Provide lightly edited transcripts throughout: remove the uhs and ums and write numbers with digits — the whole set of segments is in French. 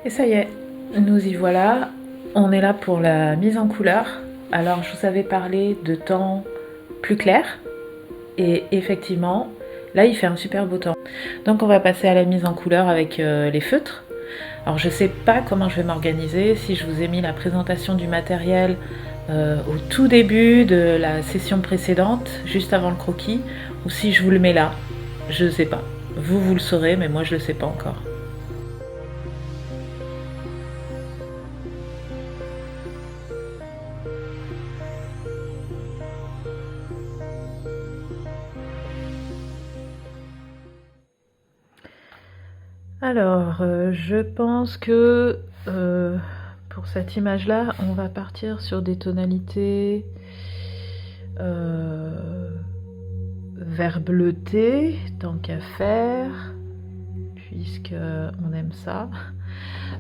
Et ça y est, nous y voilà. On est là pour la mise en couleur. Alors, je vous avais parlé de temps plus clair. Et effectivement, là, il fait un super beau temps. Donc, on va passer à la mise en couleur avec les feutres. Alors, je sais pas comment je vais m'organiser. Si je vous ai mis la présentation du matériel au tout début de la session précédente, juste avant le croquis, ou si je vous le mets là, je ne sais pas. Vous le saurez, mais moi, je le sais pas encore. Alors, je pense que pour cette image-là, on va partir sur des tonalités vert bleuté, tant qu'à faire, puisque on aime ça.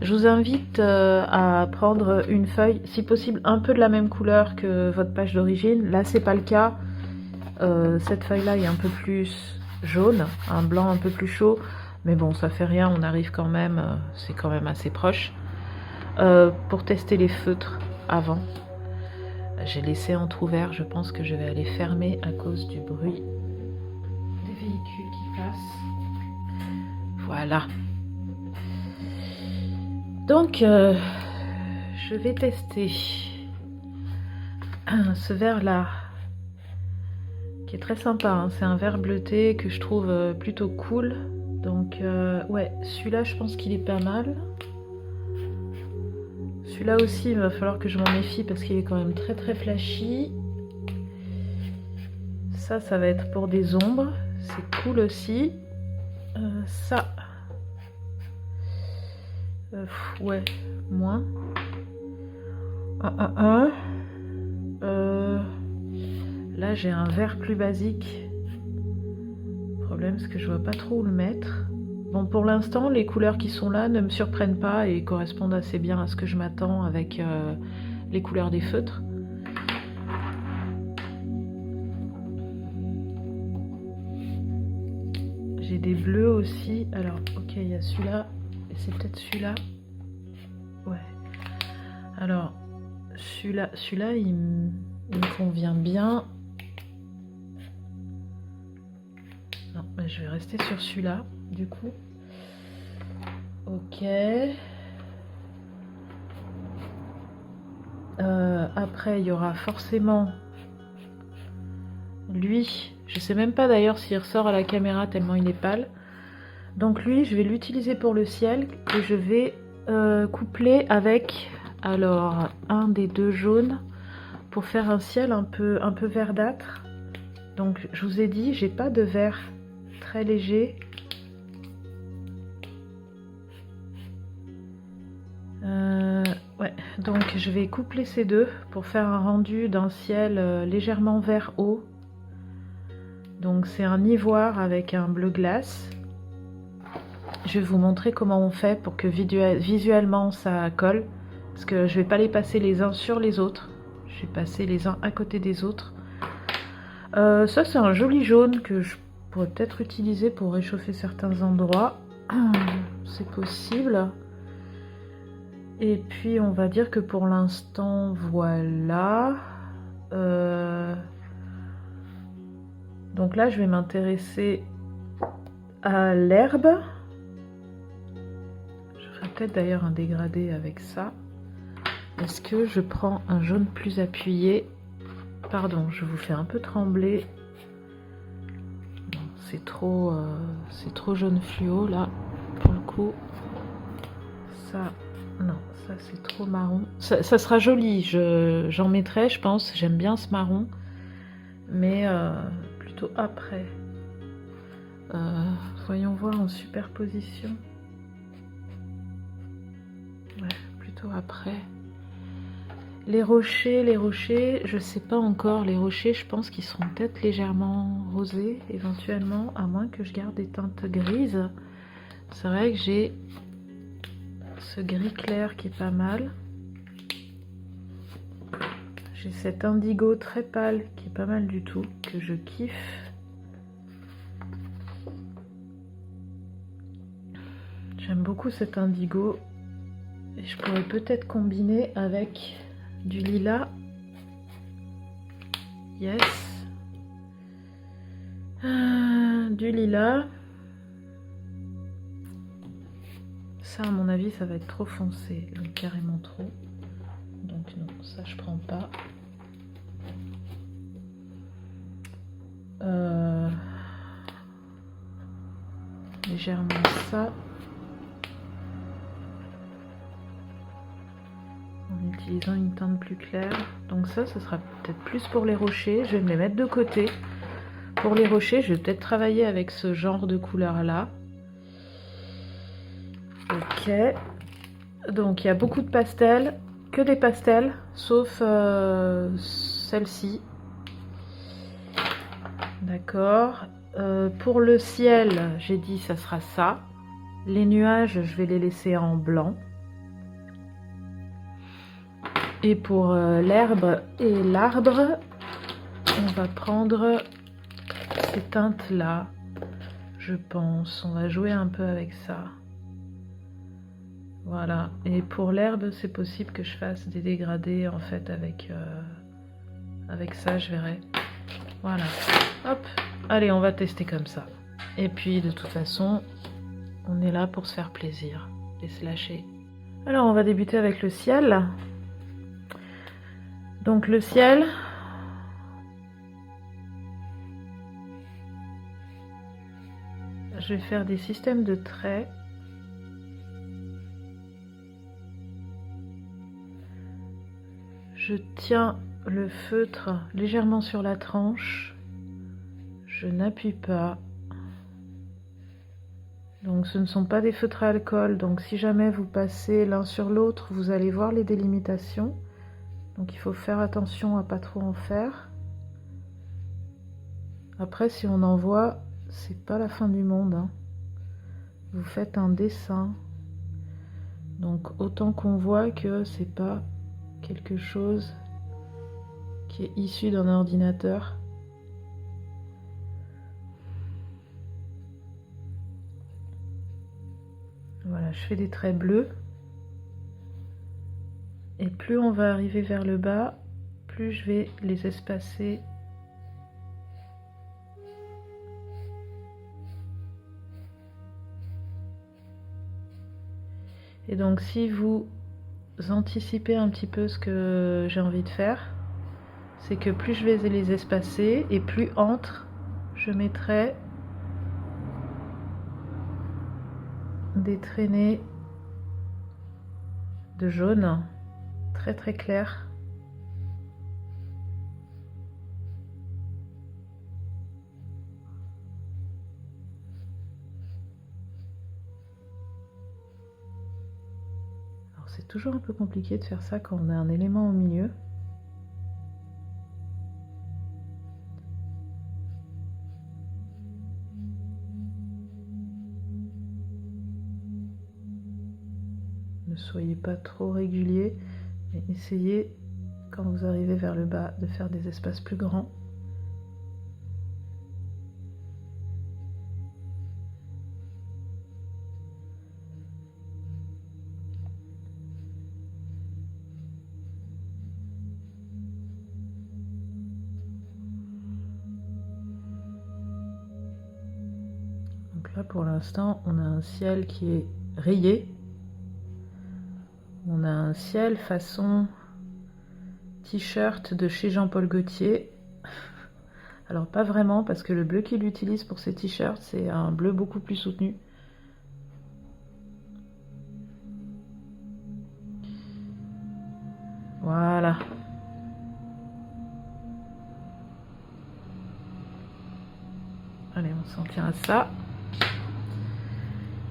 Je vous invite à prendre une feuille, si possible un peu de la même couleur que votre page d'origine. Là, c'est pas le cas. Cette feuille-là est un peu plus jaune, un blanc un peu plus chaud. Mais bon, ça fait rien, on arrive quand même, c'est quand même assez proche. Pour tester les feutres avant, j'ai laissé entrouvert, je pense que je vais aller fermer à cause du bruit des véhicules qui passent. Voilà. Donc, je vais tester ce verre-là, qui est très sympa, hein. C'est un verre bleuté que je trouve plutôt cool. Donc, ouais, celui-là, je pense qu'il est pas mal. Celui-là aussi, il va falloir que je m'en méfie parce qu'il est quand même très très flashy. Ça va être pour des ombres. C'est cool aussi. Ça. Ouais, moins. Là, j'ai un vert plus basique. Le problème, c'est que je vois pas trop où le mettre. Bon, pour l'instant, les couleurs qui sont là ne me surprennent pas et correspondent assez bien à ce que je m'attends avec les couleurs des feutres. J'ai des bleus aussi. Alors, ok, il y a celui-là. Et c'est peut-être celui-là. Ouais. Alors, celui-là, il me convient bien. Non, mais je vais rester sur celui-là, du coup. Ok. Après, il y aura forcément lui. Je sais même pas d'ailleurs s'il ressort à la caméra tellement il est pâle. Donc lui, je vais l'utiliser pour le ciel et je vais coupler avec alors un des deux jaunes pour faire un ciel un peu verdâtre. Donc je vous ai dit, j'ai pas de vert très léger. Ouais, donc je vais coupler ces deux pour faire un rendu d'un ciel légèrement vert haut. Donc c'est un ivoire avec un bleu glace. Je vais vous montrer comment on fait pour que visuellement ça colle. Parce que je vais pas les passer les uns sur les autres. Je vais passer les uns à côté des autres. Ça c'est un joli jaune que je pourrais peut-être utiliser pour réchauffer certains endroits. C'est possible. Et puis on va dire que pour l'instant, voilà. Donc là, je vais m'intéresser à l'herbe. Je ferai peut-être d'ailleurs un dégradé avec ça. Est-ce que je prends un jaune plus appuyé? Pardon, je vous fais un peu trembler. C'est trop jaune fluo là, pour le coup. Ça, non, ça c'est trop marron. Ça sera joli, j'en mettrai, je pense. J'aime bien ce marron, mais plutôt après. Voyons voir en superposition. Ouais, plutôt après. Les rochers, je sais pas encore. Les rochers, je pense qu'ils seront peut-être légèrement rosés, éventuellement, à moins que je garde des teintes grises. C'est vrai que j'ai ce gris clair qui est pas mal. J'ai cet indigo très pâle qui est pas mal du tout, que je kiffe. J'aime beaucoup cet indigo. Et je pourrais peut-être combiner avec du lilas. Yes. Du lilas. Ça, à mon avis, ça va être trop foncé, donc carrément trop. Donc non, ça je prends pas. Légèrement ça. En utilisant une teinte plus claire. Donc ça, ce sera peut-être plus pour les rochers. Je vais me les mettre de côté. Pour les rochers, je vais peut-être travailler avec ce genre de couleur-là. Ok. Donc il y a beaucoup de pastels. Que des pastels, sauf celle-ci. D'accord. Pour le ciel, j'ai dit ça sera ça. Les nuages, je vais les laisser en blanc. Et pour l'herbe et l'arbre, on va prendre ces teintes-là, je pense. On va jouer un peu avec ça. Voilà. Et pour l'herbe, c'est possible que je fasse des dégradés en fait avec ça, je verrai. Voilà. Hop. Allez, on va tester comme ça. Et puis, de toute façon, on est là pour se faire plaisir et se lâcher. Alors, on va débuter avec le ciel. Donc, le ciel... Je vais faire des systèmes de traits. Je tiens le feutre légèrement sur la tranche. Je n'appuie pas. Donc ce ne sont pas des feutres à alcool. Donc si jamais vous passez l'un sur l'autre, vous allez voir les délimitations. Donc il faut faire attention à pas trop en faire. Après, si on en voit, c'est pas la fin du monde, hein. Vous faites un dessin. Donc autant qu'on voit que c'est pas quelque chose qui est issu d'un ordinateur. Voilà, je fais des traits bleus. Et plus on va arriver vers le bas, plus je vais les espacer. Et donc si vous anticipez un petit peu ce que j'ai envie de faire, c'est que plus je vais les espacer et plus entre, je mettrai des traînées de jaune très très clair. Alors c'est toujours un peu compliqué de faire ça quand on a un élément au milieu. Ne soyez pas trop régulier, mais essayez, quand vous arrivez vers le bas, de faire des espaces plus grands. Donc là, pour l'instant, on a un ciel qui est rayé. On a un ciel façon t-shirt de chez Jean-Paul Gaultier. Alors pas vraiment, parce que le bleu qu'il utilise pour ses t-shirts, c'est un bleu beaucoup plus soutenu. Voilà. Allez, on s'en tient à ça.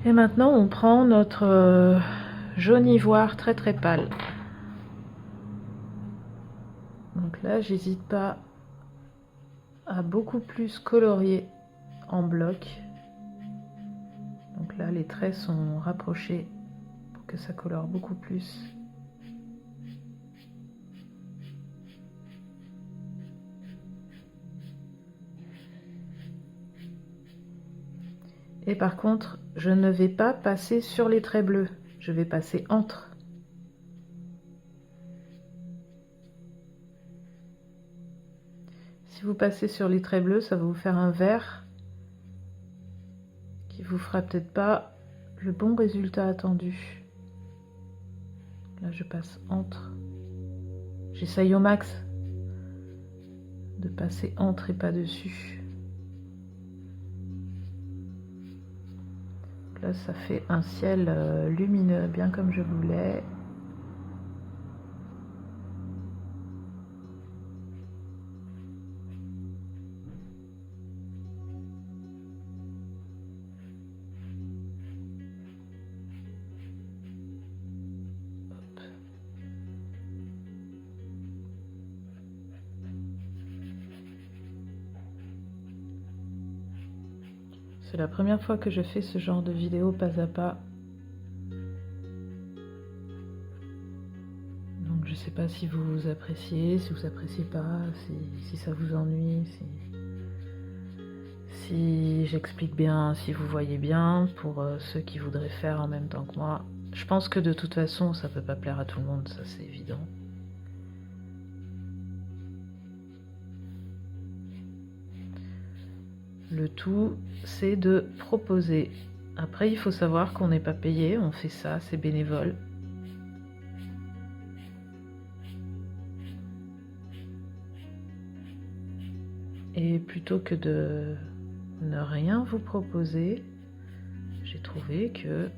Et maintenant, on prend notre jaune ivoire très très pâle. Donc là, j'hésite pas à beaucoup plus colorier en bloc. Donc là, les traits sont rapprochés pour que ça colore beaucoup plus. Et par contre, je ne vais pas passer sur les traits bleus, je vais passer entre. Si vous passez sur les traits bleus, ça va vous faire un vert qui vous fera peut-être pas le bon résultat attendu. Là, je passe entre. J'essaye au max de passer entre et pas dessus. Là, ça fait un ciel lumineux, bien comme je voulais. C'est la première fois que je fais ce genre de vidéo pas à pas. Donc je sais pas si vous appréciez, si vous appréciez pas, si ça vous ennuie, si j'explique bien, si vous voyez bien, pour ceux qui voudraient faire en même temps que moi. Je pense que de toute façon ça peut pas plaire à tout le monde, ça c'est évident. Le tout, c'est de proposer. Après, il faut savoir qu'on n'est pas payé, on fait ça, c'est bénévole. Et plutôt que de ne rien vous proposer, j'ai trouvé que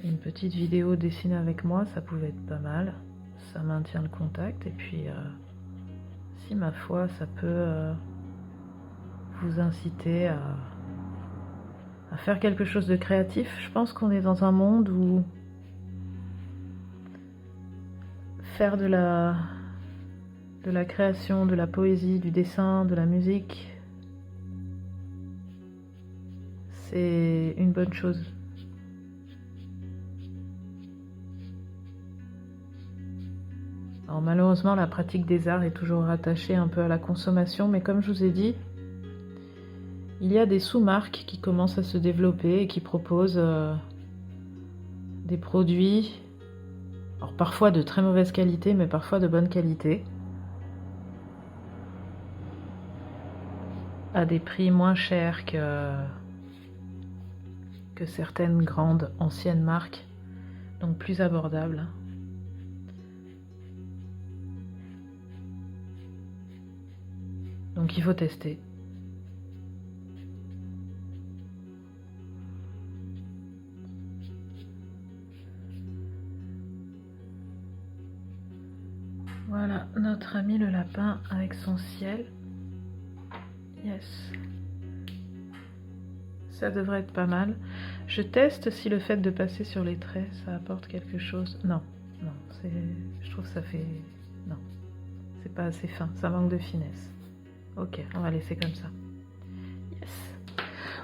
une petite vidéo dessinée avec moi, ça pouvait être pas mal. Ça maintient le contact et puis... si ma foi, ça peut vous inciter à faire quelque chose de créatif. Je pense qu'on est dans un monde où faire de la création, de la poésie, du dessin, de la musique, c'est une bonne chose. Alors malheureusement, la pratique des arts est toujours rattachée un peu à la consommation, mais comme je vous ai dit, il y a des sous-marques qui commencent à se développer et qui proposent des produits, alors parfois de très mauvaise qualité, mais parfois de bonne qualité, à des prix moins chers que certaines grandes anciennes marques, donc plus abordables. Donc il faut tester. Voilà notre ami le lapin avec son ciel. Yes. Ça devrait être pas mal. Je teste si le fait de passer sur les traits, ça apporte quelque chose. Non, non, je trouve que ça fait... Non, c'est pas assez fin, ça manque de finesse. Ok, on va laisser comme ça. Yes.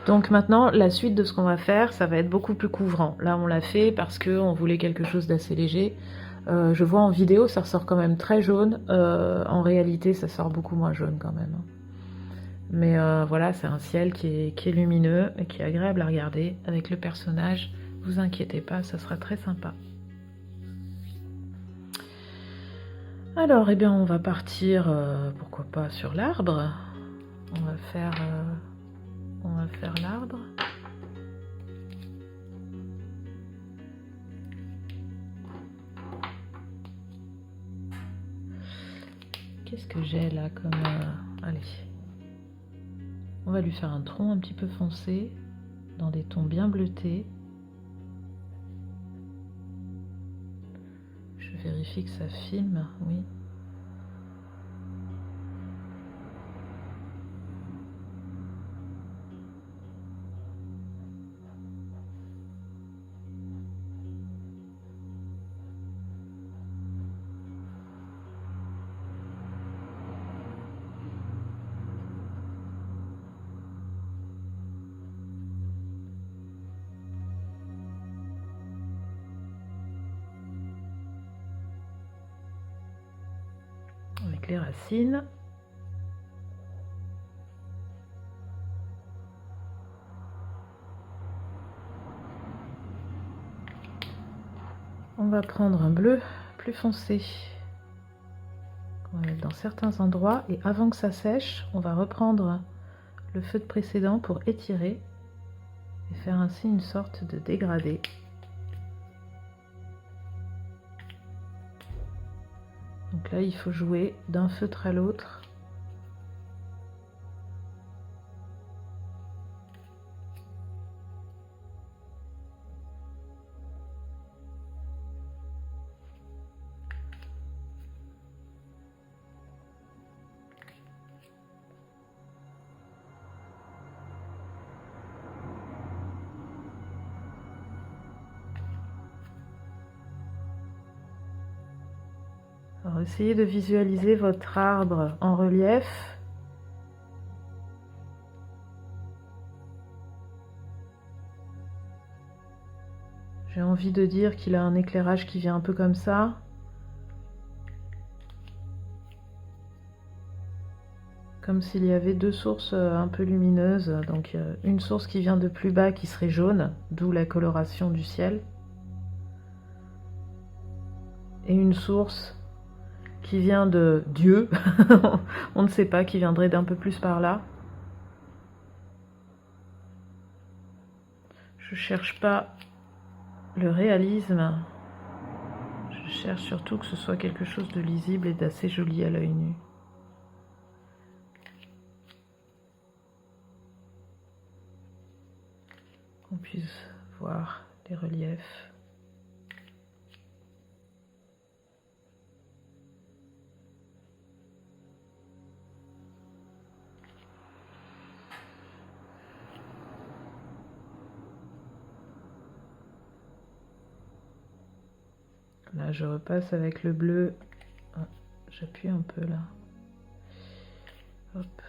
Donc maintenant, la suite de ce qu'on va faire, ça va être beaucoup plus couvrant. Là, on l'a fait parce qu'on voulait quelque chose d'assez léger. Je vois en vidéo, ça ressort quand même très jaune. En réalité, ça sort beaucoup moins jaune quand même. Mais voilà, c'est un ciel qui est lumineux et qui est agréable à regarder avec le personnage. Vous inquiétez pas, ça sera très sympa. Alors, eh bien, on va partir, pourquoi pas, sur l'arbre. On va faire l'arbre. Qu'est-ce que j'ai là comme... Allez. On va lui faire un tronc un petit peu foncé, dans des tons bien bleutés. Je vérifie que ça filme, oui. Avec les racines. On va prendre un bleu plus foncé qu'on va mettre dans certains endroits et avant que ça sèche, on va reprendre le feutre précédent pour étirer et faire ainsi une sorte de dégradé. Donc là, il faut jouer d'un feutre à l'autre. Alors, essayez de visualiser votre arbre en relief. J'ai envie de dire qu'il a un éclairage qui vient un peu comme ça. Comme s'il y avait deux sources un peu lumineuses. Donc une source qui vient de plus bas qui serait jaune, d'où la coloration du ciel. Et une source qui vient de Dieu, on ne sait pas, qui viendrait d'un peu plus par là. Je cherche pas le réalisme, je cherche surtout que ce soit quelque chose de lisible et d'assez joli à l'œil nu. Qu'on puisse voir les reliefs. Là, je repasse avec le bleu. Ah, j'appuie un peu là. Hop.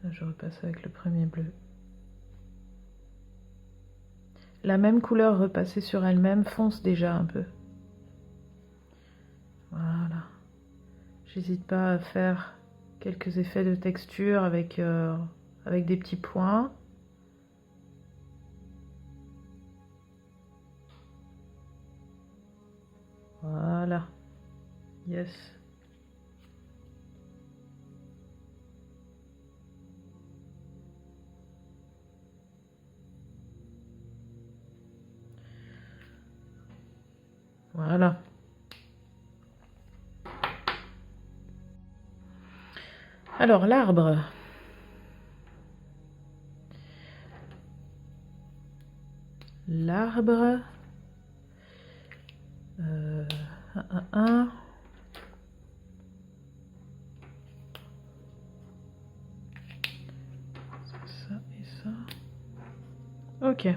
Là, je repasse avec le premier bleu. La même couleur repassée sur elle-même fonce déjà un peu. Voilà. J'hésite pas à faire quelques effets de texture avec des petits points. Voilà. Yes. Voilà. Alors, l'arbre. L'arbre. Ça et ça. Ok.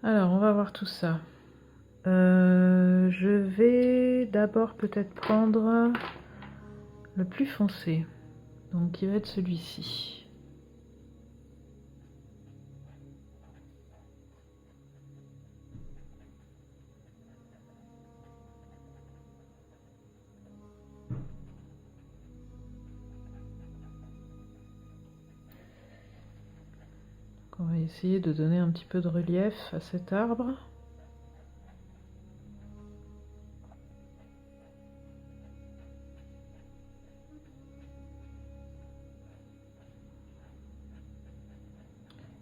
Alors, on va voir tout ça. Je vais d'abord peut-être prendre le plus foncé, donc qui va être celui-ci. On va essayer de donner un petit peu de relief à cet arbre.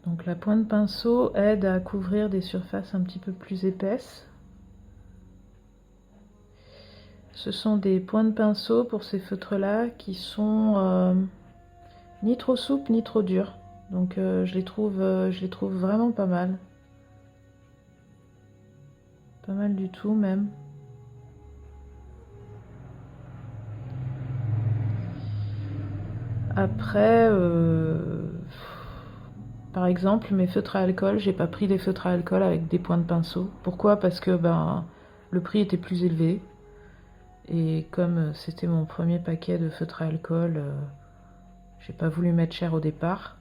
Donc la pointe pinceau aide à couvrir des surfaces un petit peu plus épaisses. Ce sont des pointes pinceau pour ces feutres-là qui sont ni trop souples ni trop durs. Donc je les trouve vraiment pas mal. Pas mal du tout même. Après, par exemple, mes feutres à alcool, j'ai pas pris des feutres à alcool avec des points de pinceau. Pourquoi? Parce que le prix était plus élevé. Et comme c'était mon premier paquet de feutres à alcool, j'ai pas voulu mettre cher au départ.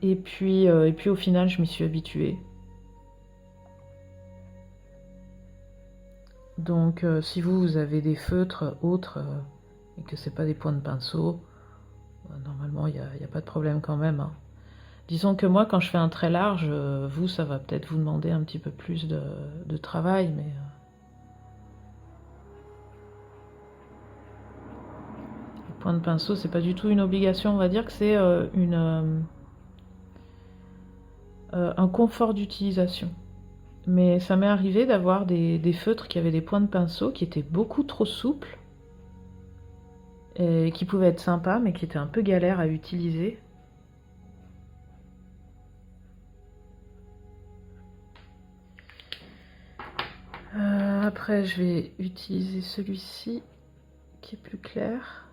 Et puis au final, je m'y suis habituée. Donc si vous avez des feutres autres et que c'est pas des points de pinceau, normalement il n'y a pas de problème quand même. Hein. Disons que moi quand je fais un trait large, vous ça va peut-être vous demander un petit peu plus de travail, mais Point de pinceau, c'est pas du tout une obligation, on va dire que c'est un confort d'utilisation. Mais ça m'est arrivé d'avoir des feutres qui avaient des points de pinceau qui étaient beaucoup trop souples et qui pouvaient être sympas mais qui étaient un peu galères à utiliser. Après je vais utiliser celui-ci qui est plus clair.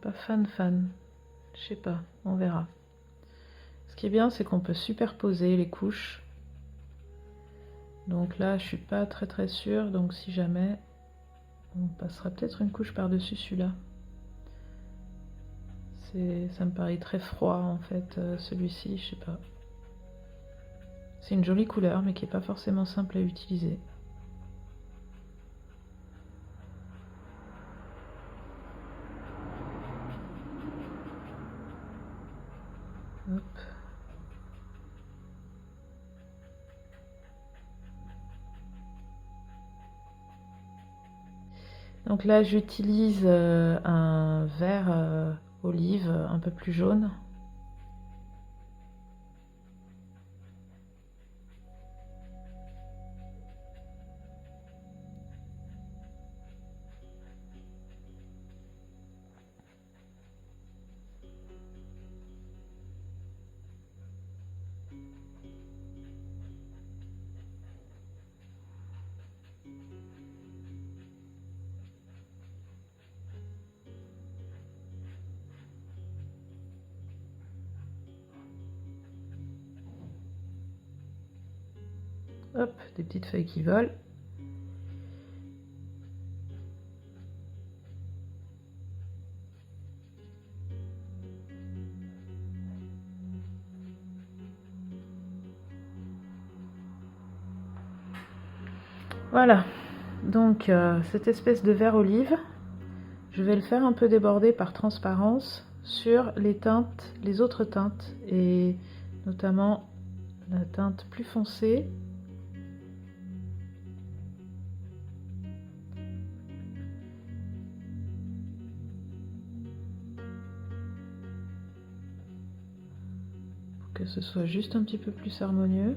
Pas fan, je sais pas, on verra. Ce qui est bien, c'est qu'on peut superposer les couches. Donc là, je suis pas très sûre, donc si jamais, on passera peut-être une couche par-dessus celui-là. Ça me paraît très froid en fait, celui-ci, je sais pas. C'est une jolie couleur, mais qui est pas forcément simple à utiliser. Hop. Donc là, j'utilise un vert olive un peu plus jaune. Hop, des petites feuilles qui volent. Voilà, donc cette espèce de vert olive, je vais le faire un peu déborder par transparence sur les teintes, les autres teintes, et notamment la teinte plus foncée. Pour que ce soit juste un petit peu plus harmonieux.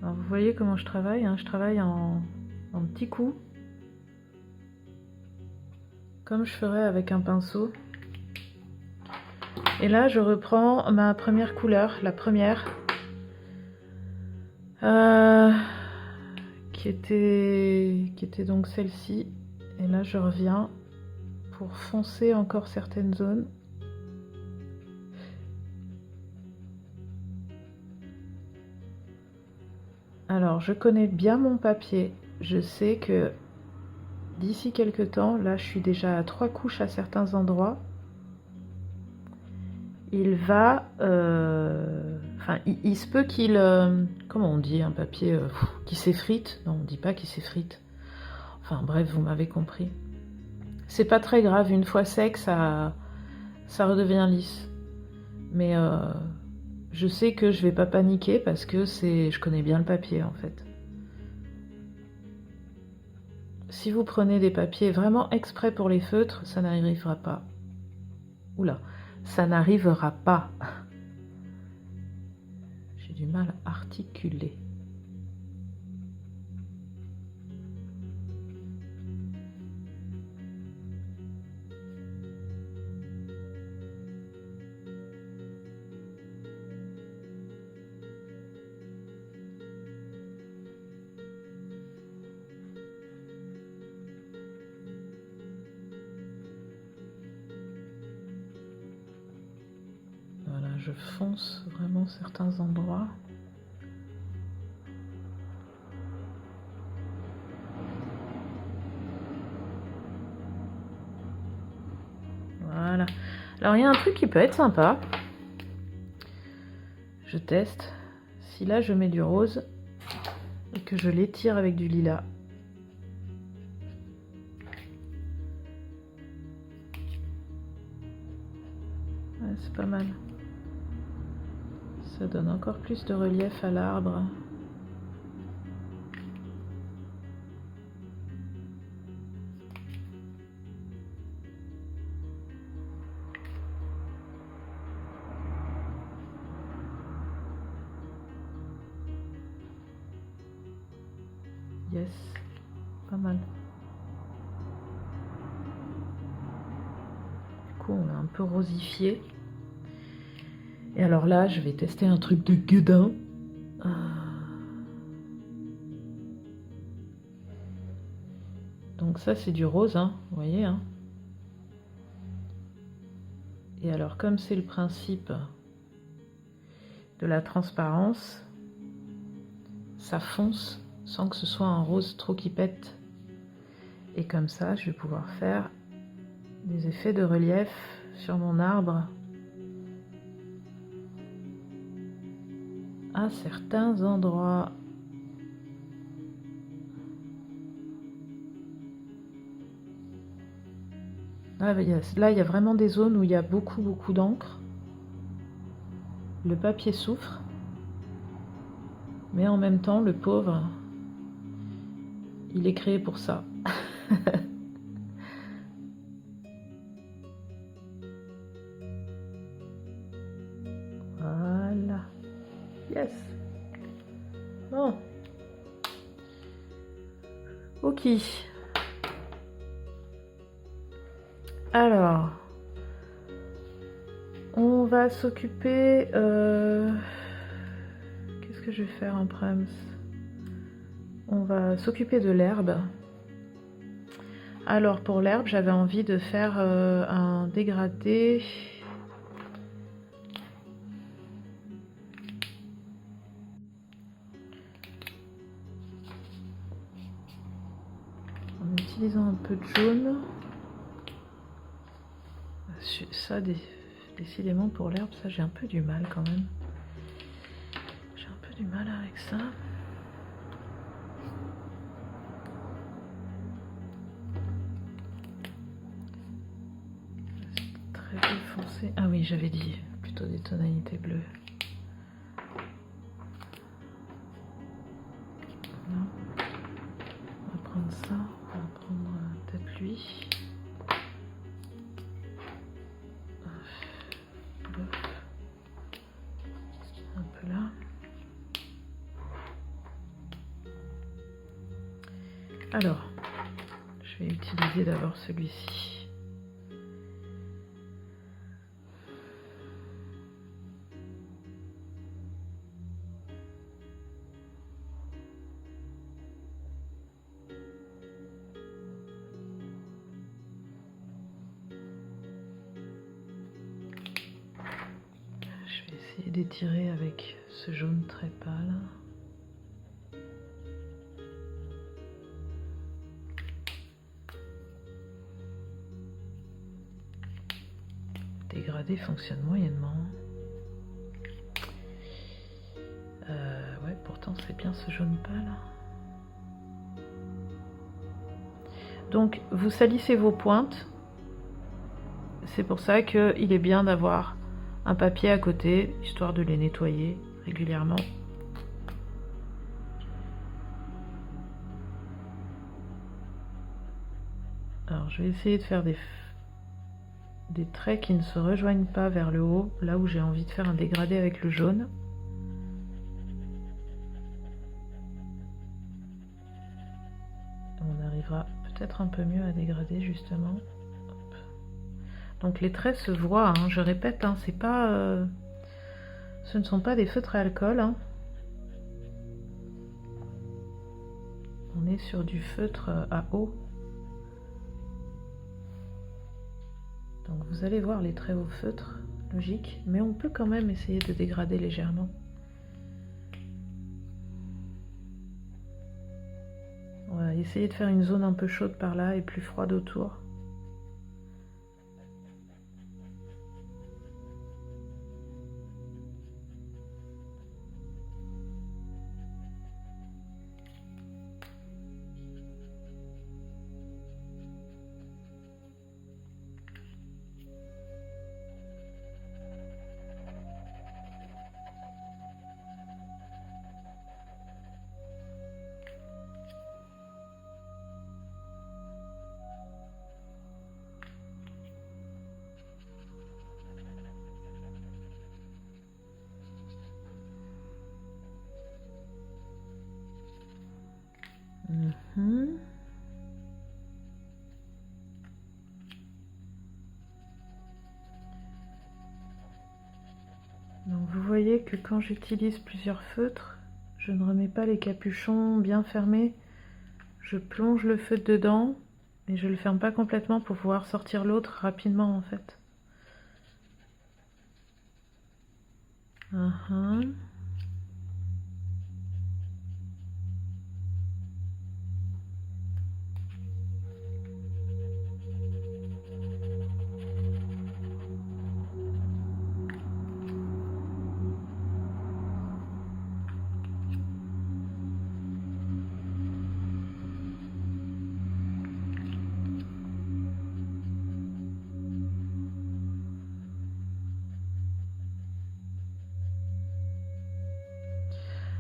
Alors vous voyez comment je travaille, hein, je travaille en petits coups, comme je ferais avec un pinceau. Et là je reprends ma première couleur, la première, qui était donc celle-ci. Et là je reviens pour foncer encore certaines zones. Alors, je connais bien mon papier. Je sais que d'ici quelques temps, là, je suis déjà à 3 couches à certains endroits. Il va... Enfin, il se peut qu'il... comment on dit un papier qui s'effrite? Non, on ne dit pas qu'il s'effrite. Enfin, bref, vous m'avez compris. C'est pas très grave. Une fois sec, ça redevient lisse. Mais... je sais que je vais pas paniquer parce que je connais bien le papier en fait. Si vous prenez des papiers vraiment exprès pour les feutres, ça n'arrivera pas. Oula, ça n'arrivera pas. J'ai du mal à articuler. Je fonce vraiment certains endroits. Voilà. Alors il y a un truc qui peut être sympa. Je teste. Si là je mets du rose et que je l'étire avec du lilas. Ouais, c'est pas mal. Ça donne encore plus de relief à l'arbre. Yes, pas mal. Du coup, on a un peu rosifié. Et alors là, je vais tester un truc de gueudin. Donc ça, c'est du rose, hein, vous voyez. Hein. Et alors, comme c'est le principe de la transparence, ça fonce sans que ce soit un rose trop qui pète. Et comme ça, je vais pouvoir faire des effets de relief sur mon arbre à certains endroits. Là, il y a vraiment des zones où il y a beaucoup d'encre. Le papier souffre. Mais en même temps, le pauvre, il est créé pour ça. Voilà. Yes. Bon. Ok. Alors, on va s'occuper... Qu'est-ce que je vais faire en prems? On va s'occuper de l'herbe. Alors, pour l'herbe, j'avais envie de faire un dégradé. En utilisant un peu de jaune. Ça, décidément pour l'herbe, ça j'ai un peu du mal quand même. J'ai un peu du mal avec ça. C'est très bleu foncé. Ah oui, j'avais dit plutôt des tonalités bleues. Non. On va prendre ça. On va prendre peut-être lui. Un peu là. Alors, je vais utiliser d'abord celui-ci. Je vais essayer d'étirer avec ce jaune très pâle. Dégradé fonctionne moyennement. Ouais, pourtant c'est bien ce jaune pâle. Donc vous salissez vos pointes. C'est pour ça qu'il est bien d'avoir un papier à côté, histoire de les nettoyer régulièrement. Alors je vais essayer de faire des traits qui ne se rejoignent pas vers le haut, là où j'ai envie de faire un dégradé avec le jaune. On arrivera peut-être un peu mieux à dégrader justement. Hop. Donc les traits se voient, hein, je répète, hein, c'est pas, ce ne sont pas des feutres à alcool. Hein. On est sur du feutre à eau. Donc vous allez voir les traits au feutre, logique, mais on peut quand même essayer de dégrader légèrement. On va essayer de faire une zone un peu chaude par là et plus froide autour. voyez que quand j'utilise plusieurs feutres, je ne remets pas les capuchons bien fermés. Je plonge le feutre dedans et je le ferme pas complètement pour pouvoir sortir l'autre rapidement en fait.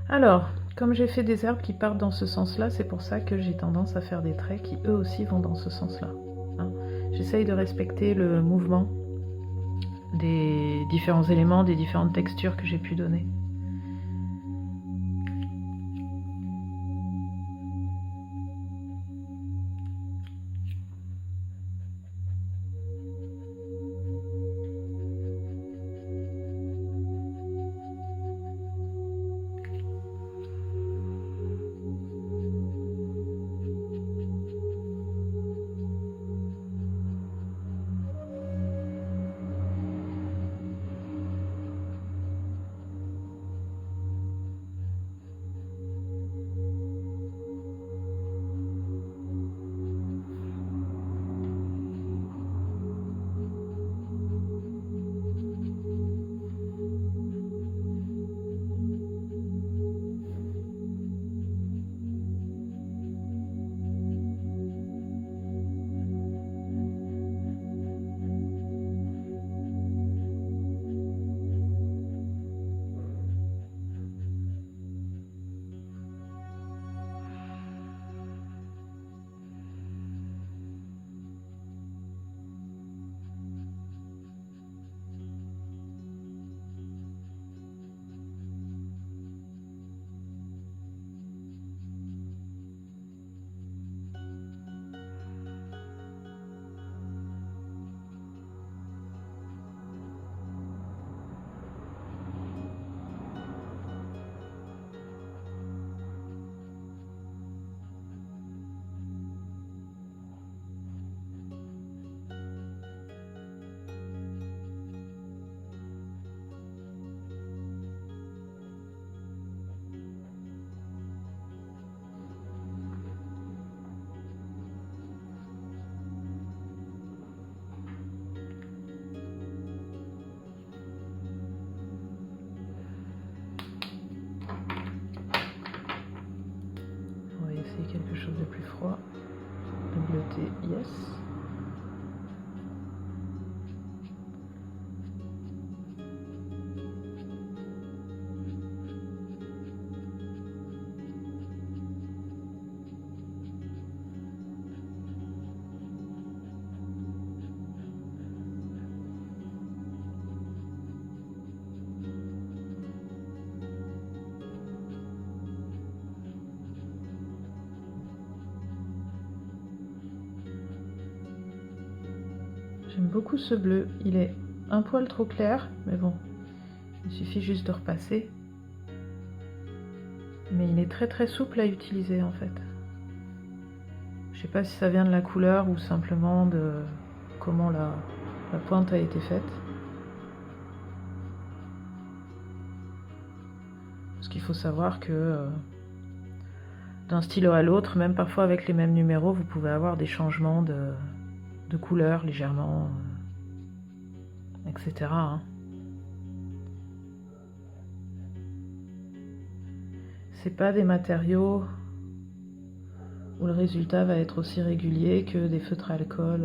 Alors, comme j'ai fait des herbes qui partent dans ce sens-là, c'est pour ça que j'ai tendance à faire des traits qui eux aussi vont dans ce sens-là. Hein. J'essaye de respecter le mouvement des différents éléments, des différentes textures que j'ai pu donner. Quelque chose de plus froid, de bleuté, yes. J'aime beaucoup ce bleu, il est un poil trop clair, mais bon, il suffit juste de repasser. Mais il est très très souple à utiliser en fait. Je sais pas si ça vient de la couleur ou simplement de comment la pointe a été faite. Parce qu'il faut savoir que d'un stylo à l'autre, même parfois avec les mêmes numéros, vous pouvez avoir des changements de couleur légèrement, etc. Hein. C'est pas des matériaux où le résultat va être aussi régulier que des feutres à alcool.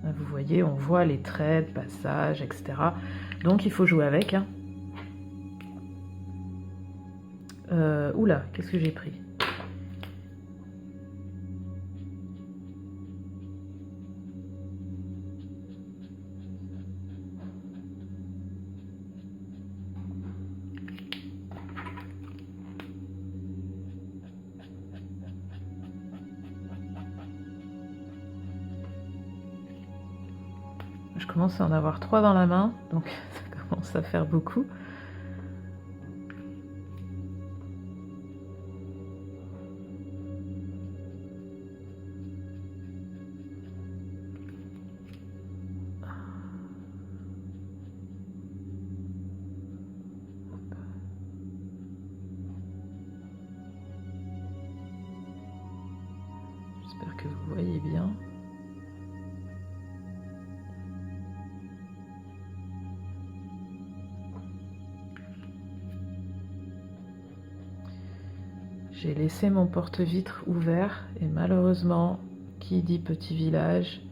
Vous voyez, on voit les traits de passage, etc. Donc il faut jouer avec. Hein. Oula, qu'est-ce que j'ai pris? Je commence à en avoir 3 dans la main, donc ça commence à faire beaucoup. J'espère que vous voyez bien. J'ai laissé mon porte-vitre ouvert et malheureusement, qui dit petit village,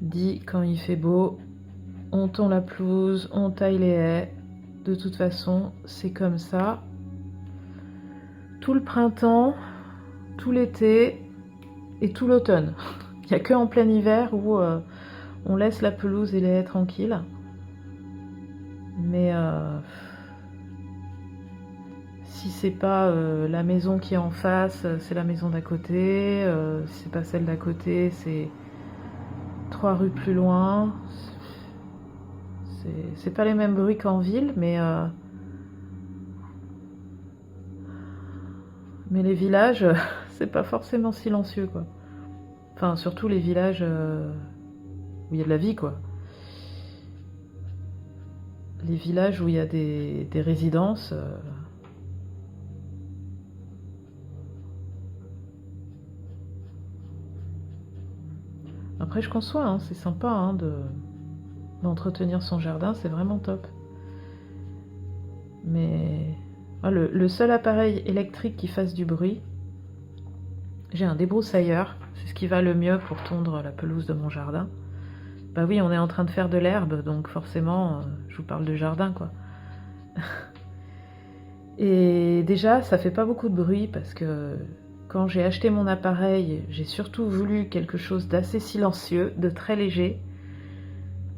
dit quand il fait beau, on tond la pelouse, on taille les haies. De toute façon, c'est comme ça. Tout le printemps, tout l'été et tout l'automne. Il n'y a que en plein hiver où on laisse la pelouse et les haies tranquilles. Mais si c'est pas la maison qui est en face, c'est la maison d'à côté. Si c'est pas celle d'à côté, c'est 3 rues plus loin. C'est pas les mêmes bruits qu'en ville, mais les villages, c'est pas forcément silencieux, quoi. Enfin, surtout les villages où il y a de la vie, quoi. Les villages où il y a des résidences. Après, je conçois, hein, c'est sympa hein, d'entretenir son jardin, c'est vraiment top. Mais le seul appareil électrique qui fasse du bruit, j'ai un débroussailleur, c'est ce qui va le mieux pour tondre la pelouse de mon jardin. Bah oui, on est en train de faire de l'herbe, donc forcément, je vous parle de jardin, quoi. Et déjà, ça fait pas beaucoup de bruit parce que quand j'ai acheté mon appareil, j'ai surtout voulu quelque chose d'assez silencieux, de très léger,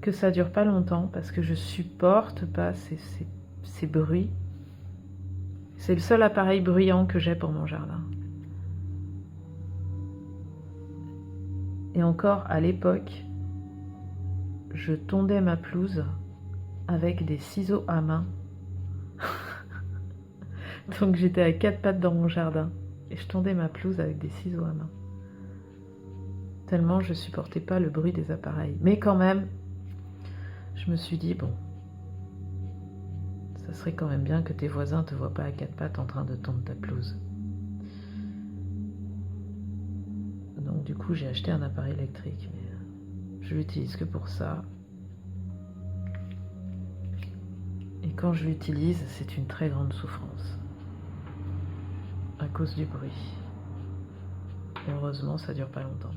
que ça dure pas longtemps parce que je supporte pas ces bruits. C'est le seul appareil bruyant que j'ai pour mon jardin. Et encore, à l'époque, je tondais ma pelouse avec des ciseaux à main. Donc j'étais à 4 pattes dans mon jardin et je tondais ma pelouse avec des ciseaux à main. Tellement je supportais pas le bruit des appareils. Mais quand même, je me suis dit, bon, ça serait quand même bien que tes voisins te voient pas à 4 pattes en train de tondre ta pelouse. Donc du coup, j'ai acheté un appareil électrique, mais je l'utilise que pour ça. Et quand je l'utilise, c'est une très grande souffrance. À cause du bruit. Heureusement, ça dure pas longtemps.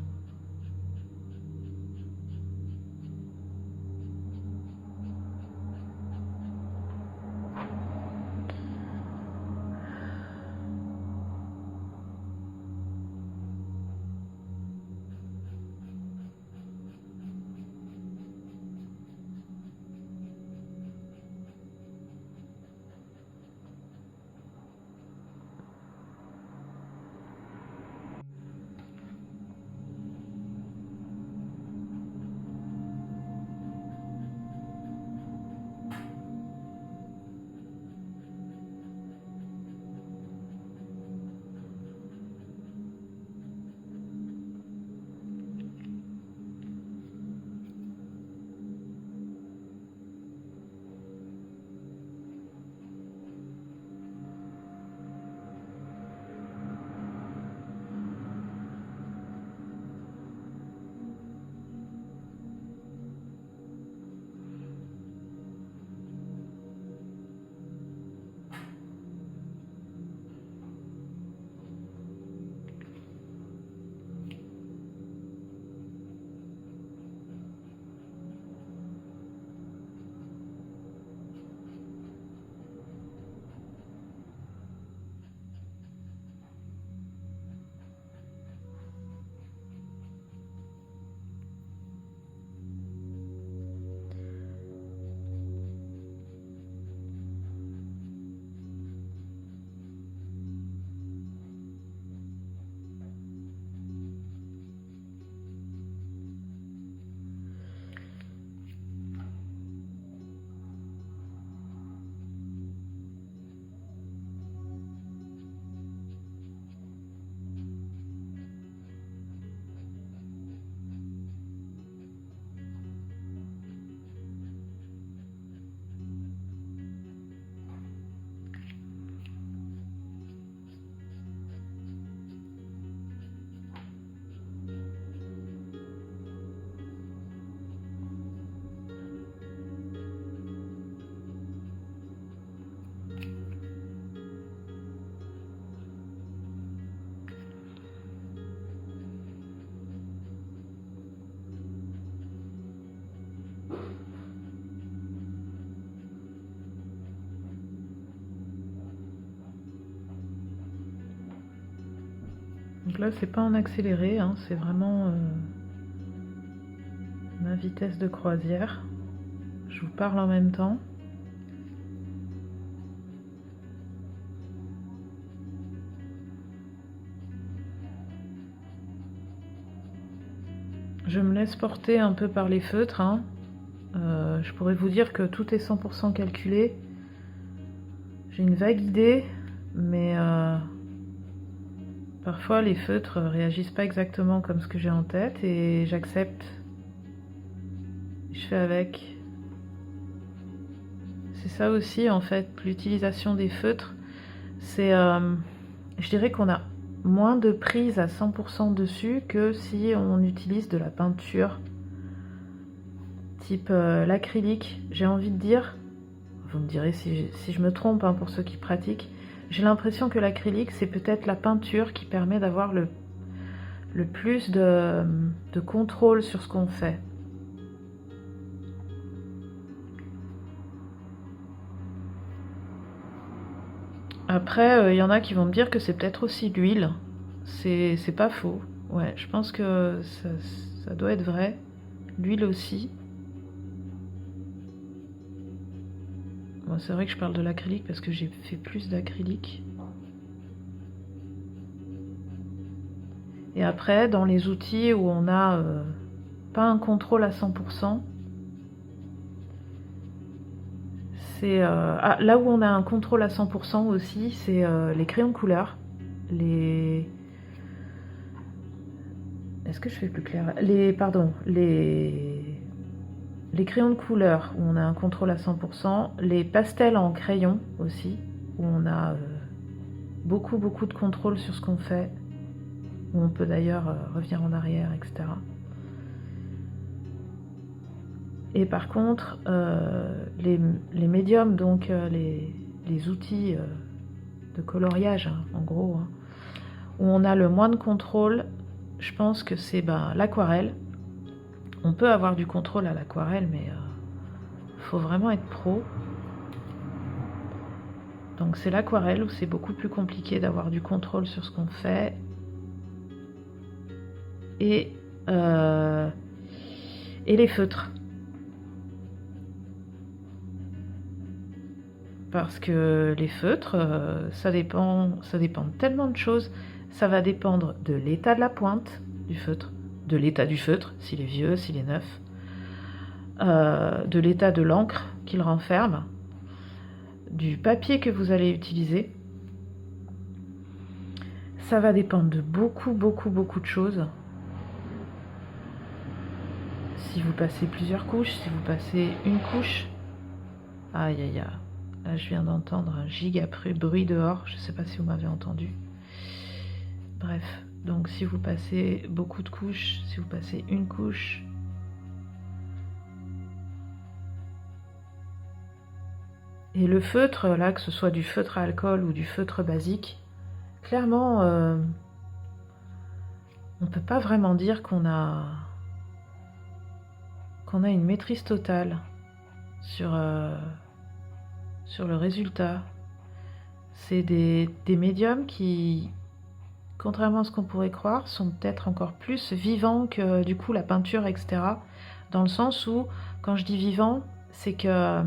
Donc là, c'est pas en accéléré, hein, c'est vraiment ma vitesse de croisière. Je vous parle en même temps. Je me laisse porter un peu par les feutres, hein. Je pourrais vous dire que tout est 100% calculé. J'ai une vague idée, mais parfois les feutres réagissent pas exactement comme ce que j'ai en tête et j'accepte. Je fais avec. C'est ça aussi en fait, l'utilisation des feutres. C'est, je dirais qu'on a moins de prise à 100% dessus que si on utilise de la peinture type l'acrylique. J'ai envie de dire, vous me direz si je me trompe, hein, pour ceux qui pratiquent, j'ai l'impression que l'acrylique c'est peut-être la peinture qui permet d'avoir le plus de contrôle sur ce qu'on fait. Après, y en a qui vont me dire que c'est peut-être aussi l'huile. C'est pas faux. Ouais, je pense que ça doit être vrai. L'huile aussi. Bon, c'est vrai que je parle de l'acrylique parce que j'ai fait plus d'acrylique. Et après, dans les outils où on n'a pas un contrôle à 100%, c'est là où on a un contrôle à 100% aussi, c'est les crayons de couleur. Est-ce que je fais plus clair? Les crayons de couleur où on a un contrôle à 100%, les pastels en crayon aussi, où on a beaucoup de contrôle sur ce qu'on fait, où on peut d'ailleurs revenir en arrière, etc. Et par contre, les médiums, donc les outils de coloriage, hein, en gros, hein, où on a le moins de contrôle, je pense que c'est l'aquarelle. On peut avoir du contrôle à l'aquarelle, mais faut vraiment être pro. Donc c'est l'aquarelle où c'est beaucoup plus compliqué d'avoir du contrôle sur ce qu'on fait. Et les feutres. Parce que les feutres, ça dépend de tellement de choses. Ça va dépendre de l'état de la pointe du feutre, de l'état du feutre, s'il est vieux, s'il est neuf, de l'état de l'encre qu'il renferme, du papier que vous allez utiliser. Ça va dépendre de beaucoup de choses. Si vous passez plusieurs couches, si vous passez une couche, aïe aïe aïe. Là, je viens d'entendre un giga bruit dehors, je ne sais pas si vous m'avez entendu. Bref, donc si vous passez beaucoup de couches, si vous passez une couche, et le feutre, là, que ce soit du feutre à alcool ou du feutre basique, clairement, on ne peut pas vraiment dire qu'on a une maîtrise totale sur le résultat. C'est des médiums qui, contrairement à ce qu'on pourrait croire, sont peut-être encore plus vivants que du coup la peinture, etc. Dans le sens où, quand je dis vivant, c'est que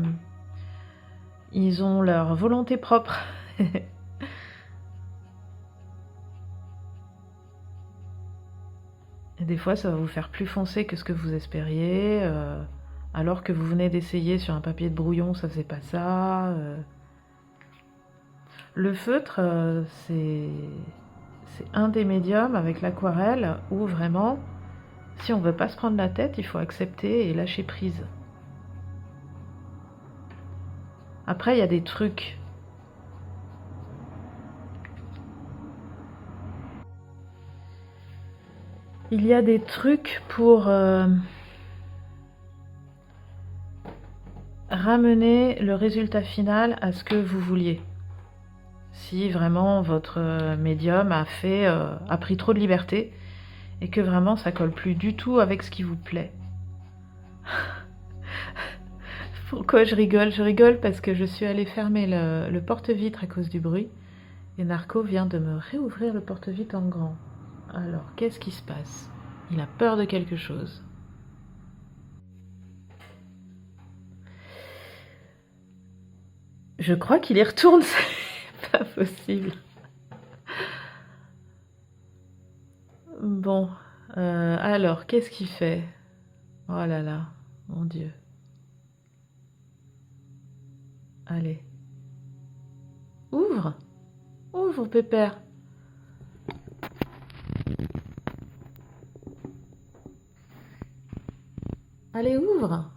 ils ont leur volonté propre. Et des fois, ça va vous faire plus foncé que ce que vous espériez. Alors que vous venez d'essayer sur un papier de brouillon, ça faisait pas ça. Le feutre, c'est un des médiums avec l'aquarelle où vraiment, si on veut pas se prendre la tête, il faut accepter et lâcher prise. Après, il y a des trucs. Il y a des trucs pour ramener le résultat final à ce que vous vouliez. Si vraiment votre médium a pris trop de liberté et que vraiment ça colle plus du tout avec ce qui vous plaît. Pourquoi je rigole? Je rigole parce que je suis allée fermer le porte-vitre à cause du bruit et Narco vient de me réouvrir le porte-vitre en grand. Alors, qu'est-ce qui se passe? Il a peur de quelque chose. Je crois qu'il y retourne, c'est pas possible. Bon, alors, qu'est-ce qu'il fait? Oh là là, mon Dieu. Allez. Ouvre! Ouvre, Pépère! Allez, ouvre!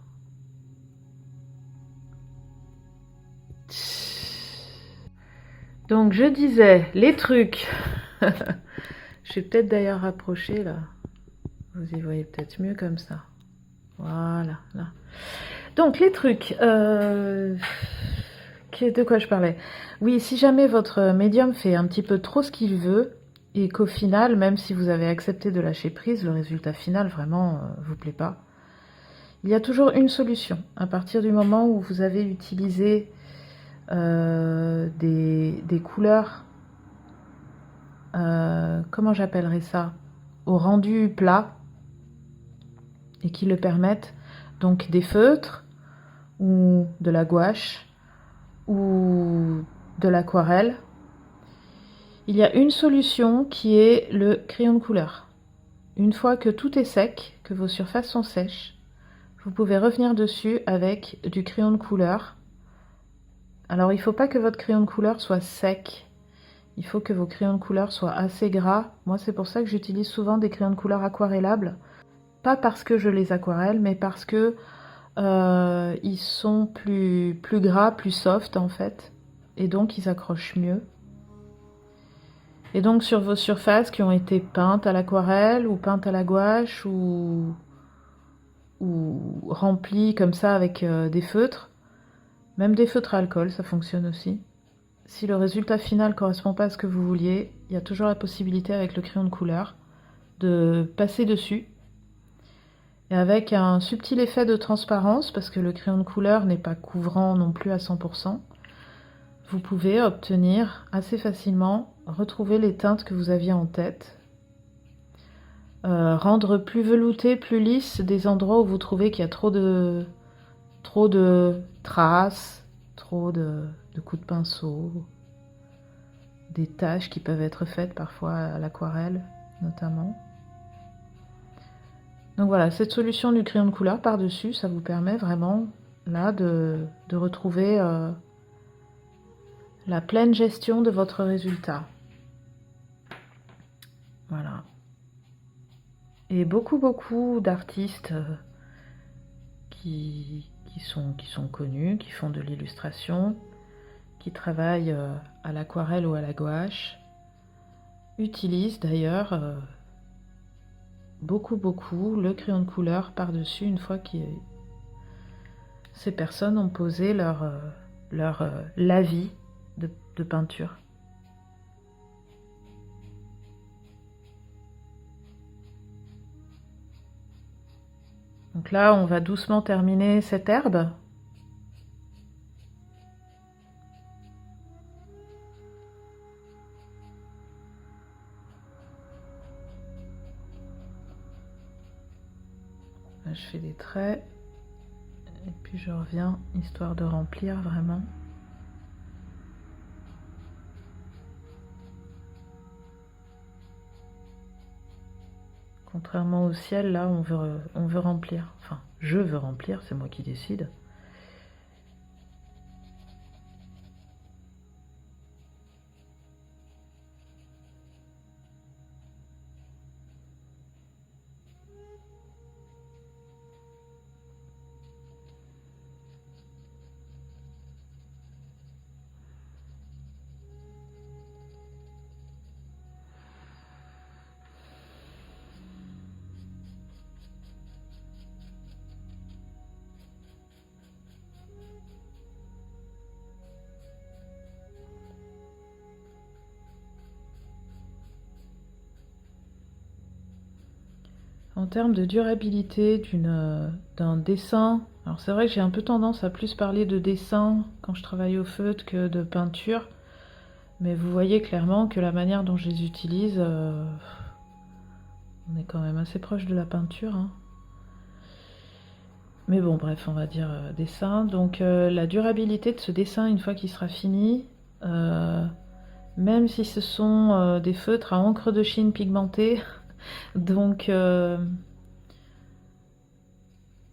Donc, je disais, les trucs. Je vais peut-être d'ailleurs rapprocher, là. Vous y voyez peut-être mieux comme ça. Voilà, là. Donc, les trucs. De quoi je parlais? Oui, si jamais votre médium fait un petit peu trop ce qu'il veut, et qu'au final, même si vous avez accepté de lâcher prise, le résultat final, vraiment, vous plaît pas, il y a toujours une solution. À partir du moment où vous avez utilisé des couleurs, comment j'appellerais ça, au rendu plat, et qui le permettent, donc des feutres, ou de la gouache, ou de l'aquarelle, il y a une solution qui est le crayon de couleur. Une fois que tout est sec, que vos surfaces sont sèches, vous pouvez revenir dessus avec du crayon de couleur. Alors il ne faut pas que votre crayon de couleur soit sec, il faut que vos crayons de couleur soient assez gras. Moi c'est pour ça que j'utilise souvent des crayons de couleur aquarellables. Pas parce que je les aquarelle, mais parce que ils sont plus gras, plus soft en fait, et donc ils accrochent mieux. Et donc sur vos surfaces qui ont été peintes à l'aquarelle ou peintes à la gouache ou remplies comme ça avec des feutres, même des feutres à alcool, ça fonctionne aussi. Si le résultat final ne correspond pas à ce que vous vouliez, il y a toujours la possibilité avec le crayon de couleur de passer dessus. Et avec un subtil effet de transparence, parce que le crayon de couleur n'est pas couvrant non plus à 100%, vous pouvez obtenir assez facilement, retrouver les teintes que vous aviez en tête, rendre plus velouté, plus lisse des endroits où vous trouvez qu'il y a trop de traces, trop de coups de pinceau, des taches qui peuvent être faites parfois à l'aquarelle notamment. Donc voilà, cette solution du crayon de couleur par-dessus, ça vous permet vraiment là de retrouver la pleine gestion de votre résultat. Voilà. Et beaucoup d'artistes qui sont connus, qui font de l'illustration, qui travaillent à l'aquarelle ou à la gouache, utilisent d'ailleurs beaucoup le crayon de couleur par-dessus une fois que ces personnes ont posé leur lavis de peinture. Donc là, on va doucement terminer cette herbe. Là, je fais des traits. Et puis je reviens, histoire de remplir vraiment. Contrairement au ciel, là, on veut remplir. Enfin, je veux remplir, c'est moi qui décide. En termes de durabilité d'un dessin, alors c'est vrai que j'ai un peu tendance à plus parler de dessin quand je travaille au feutre que de peinture, mais vous voyez clairement que la manière dont je les utilise, On est quand même assez proche de la peinture, hein. Mais bon, bref, on va dire dessin. Donc la durabilité de ce dessin, une fois qu'il sera fini, même si ce sont des feutres à encre de Chine pigmentée, donc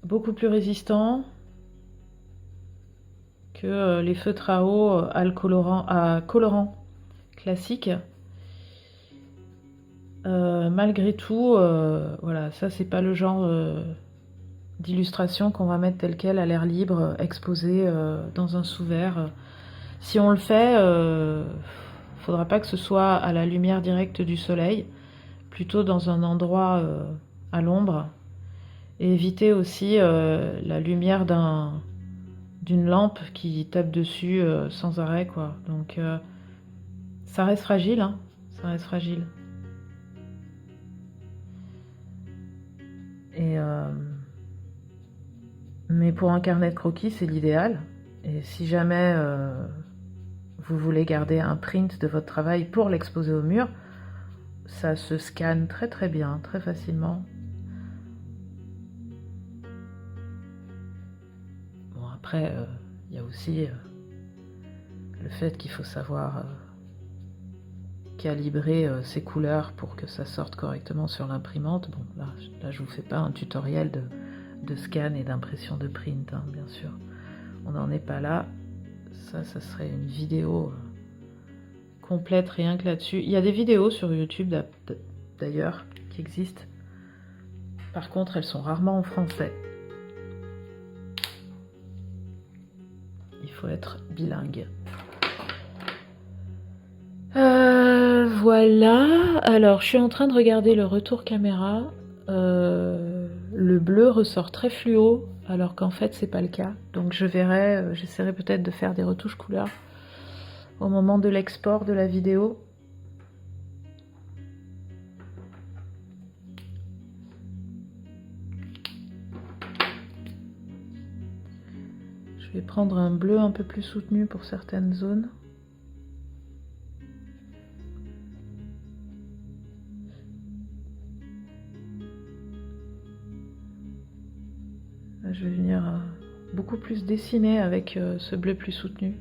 beaucoup plus résistants que les feutres à eau à colorant classique. Malgré tout, voilà, ça c'est pas le genre d'illustration qu'on va mettre telle quelle à l'air libre, exposée dans un sous-verre. Si on le fait, faudra pas que ce soit à la lumière directe du soleil, plutôt dans un endroit à l'ombre, et éviter aussi la lumière d'une lampe qui tape dessus sans arrêt, quoi. Donc ça reste fragile, hein, ça reste fragile. Et mais pour un carnet de croquis, c'est l'idéal. Et si jamais vous voulez garder un print de votre travail pour l'exposer au mur, ça se scanne très très bien, très facilement. Bon, après, il y a aussi le fait qu'il faut savoir calibrer ses couleurs pour que ça sorte correctement sur l'imprimante. Bon, là je vous fais pas un tutoriel de scan et d'impression de print, hein, bien sûr. On n'en est pas là. Ça serait une vidéo complète rien que là-dessus. Il y a des vidéos sur YouTube d'ailleurs qui existent. Par contre, elles sont rarement en français. Il faut être bilingue. Voilà. Alors, je suis en train de regarder le retour caméra. Le bleu ressort très fluo, alors qu'en fait, c'est pas le cas. Donc, j'essaierai peut-être de faire des retouches couleurs au moment de l'export de la vidéo. Je vais prendre un bleu un peu plus soutenu pour certaines zones. Là, je vais venir beaucoup plus dessiner avec ce bleu plus soutenu.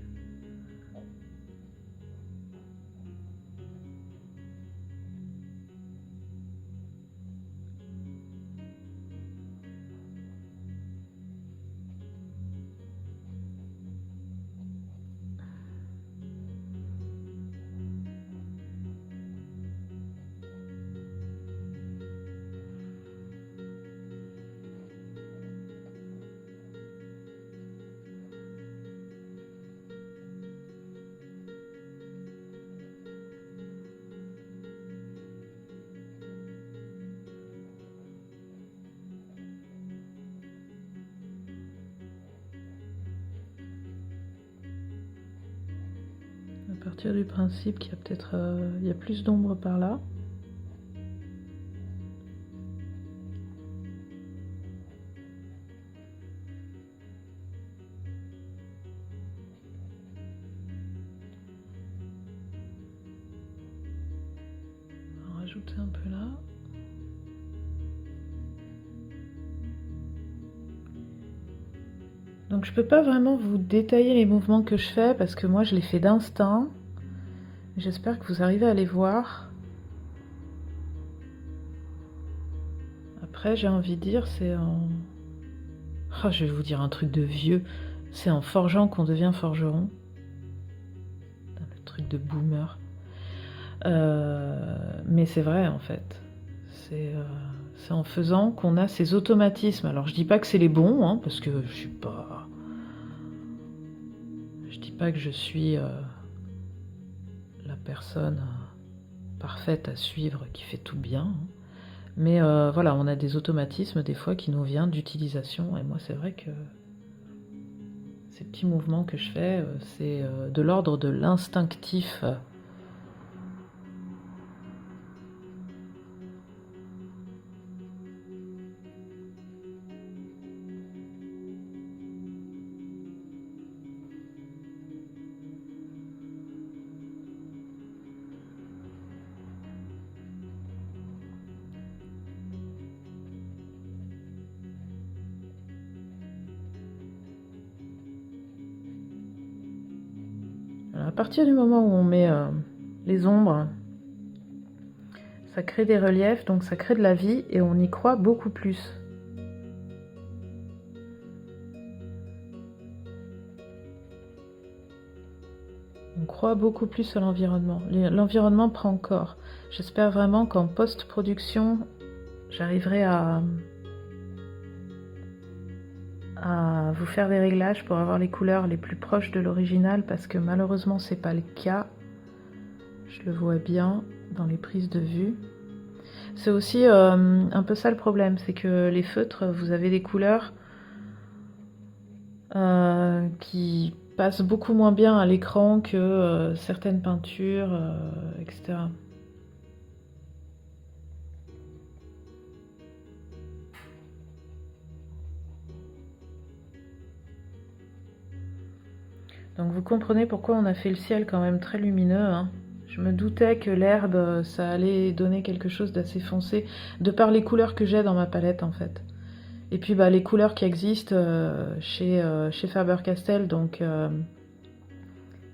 À partir du principe qu'il y a peut-être il y a plus d'ombre par là. On va rajouter un peu là. Donc je peux pas vraiment vous détailler les mouvements que je fais parce que moi je les fais d'instinct. J'espère que vous arrivez à les voir. Après j'ai envie de dire c'est en... Oh, je vais vous dire un truc de vieux. C'est en forgeant qu'on devient forgeron. Le truc de boomer. Mais c'est vrai en fait. C'est en faisant qu'on a ces automatismes. Alors je dis pas que c'est les bons, hein, parce que je dis pas que je suis la personne parfaite à suivre qui fait tout bien, hein. Mais voilà, on a des automatismes des fois qui nous viennent d'utilisation, et moi c'est vrai que ces petits mouvements que je fais, c'est de l'ordre de l'instinctif. À partir du moment où on met les ombres, ça crée des reliefs, donc ça crée de la vie et on y croit beaucoup plus. On croit beaucoup plus à l'environnement. L'environnement prend corps. J'espère vraiment qu'en post-production, j'arriverai à vous faire des réglages pour avoir les couleurs les plus proches de l'original, parce que malheureusement c'est pas le cas. Je le vois bien dans les prises de vue. C'est aussi un peu ça le problème, c'est que les feutres, vous avez des couleurs qui passent beaucoup moins bien à l'écran que certaines peintures, etc. Donc vous comprenez pourquoi on a fait le ciel quand même très lumineux, hein. Je me doutais que l'herbe, ça allait donner quelque chose d'assez foncé, de par les couleurs que j'ai dans ma palette en fait. Et puis bah, les couleurs qui existent chez Faber-Castell, donc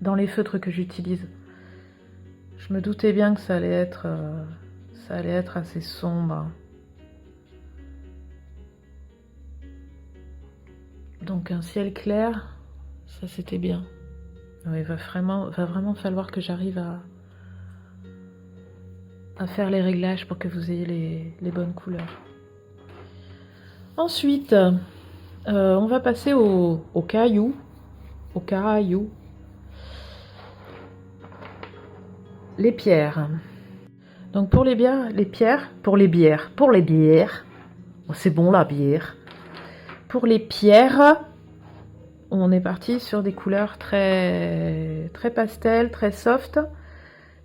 dans les feutres que j'utilise. Je me doutais bien que ça allait être assez sombre. Donc un ciel clair, ça c'était bien. Il va vraiment falloir que j'arrive à faire les réglages pour que vous ayez les bonnes couleurs. Ensuite, on va passer au caillou. Au caillou. Les pierres. Donc pour les pierres, pour les bières, oh, c'est bon la bière. Pour les pierres, on est parti sur des couleurs très, très pastel, très soft.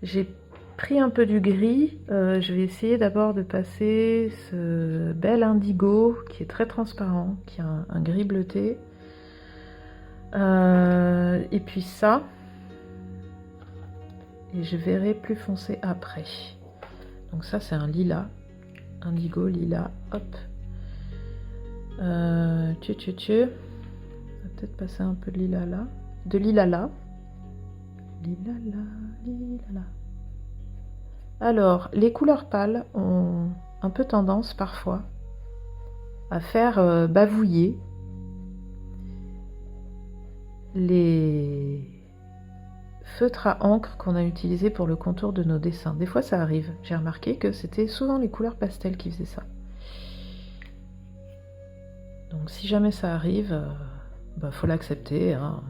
J'ai pris un peu du gris. Je vais essayer d'abord de passer ce bel indigo qui est très transparent, qui a un gris bleuté. Et puis ça. Et je verrai plus foncé après. Donc ça c'est un lilas. Indigo, lilas, hop. On va peut-être passer un peu de lilas là. De lilas là. Lilas là, lilas là. Alors, les couleurs pâles ont un peu tendance parfois à faire bavouiller les feutres à encre qu'on a utilisés pour le contour de nos dessins. Des fois ça arrive. J'ai remarqué que c'était souvent les couleurs pastel qui faisaient ça. Donc si jamais ça arrive, faut l'accepter, hein.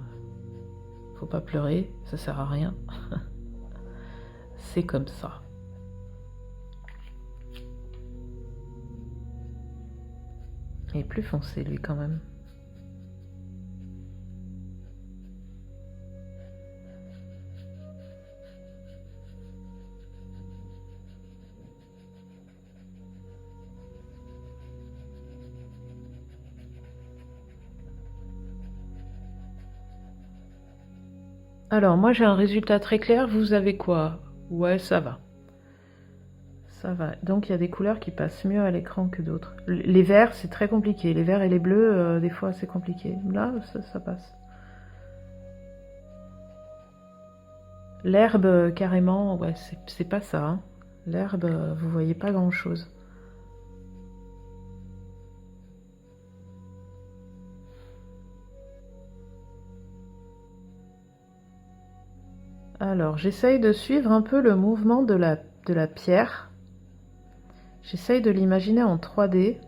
Faut pas pleurer, ça sert à rien. C'est comme ça. Il est plus foncé lui quand même. Alors, moi j'ai un résultat très clair, vous avez quoi? Ouais, ça va. Ça va. Donc il y a des couleurs qui passent mieux à l'écran que d'autres. Les verts, c'est très compliqué. Les verts et les bleus, des fois, c'est compliqué. Là, ça passe. L'herbe, carrément, ouais, c'est pas ça, hein. L'herbe, vous voyez pas grand-chose. Alors, j'essaye de suivre un peu le mouvement de la pierre. J'essaye de l'imaginer en 3D.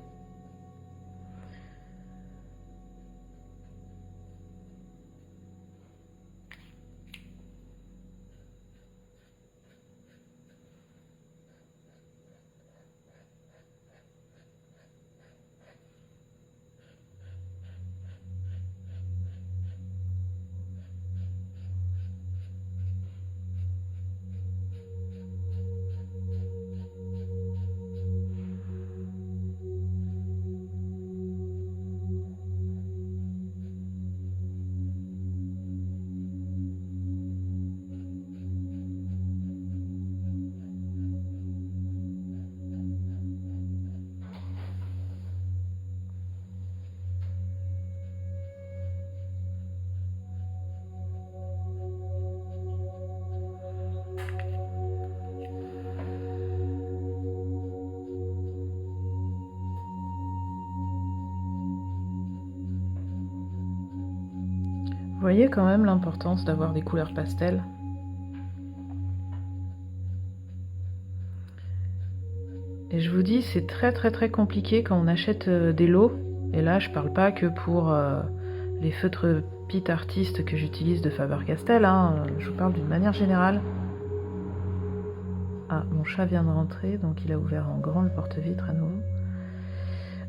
voyez quand même l'importance d'avoir des couleurs pastel. Et je vous dis, c'est très compliqué quand on achète des lots. Et là, je parle pas que pour les feutres Pit Artist que j'utilise de Faber-Castell, hein. Je vous parle d'une manière générale. Ah, mon chat vient de rentrer, donc il a ouvert en grand le porte-vitre à nouveau.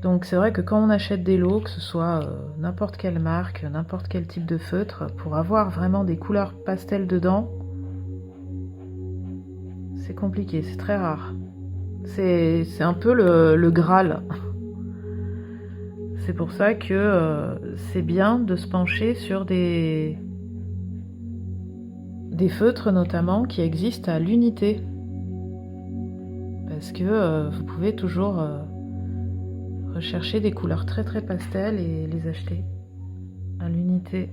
Donc c'est vrai que quand on achète des lots, que ce soit n'importe quelle marque, n'importe quel type de feutre, pour avoir vraiment des couleurs pastel dedans, c'est compliqué, c'est très rare. C'est un peu le Graal. C'est pour ça que c'est bien de se pencher sur des feutres notamment qui existent à l'unité. Parce que vous pouvez toujours rechercher des couleurs très pastel et les acheter à l'unité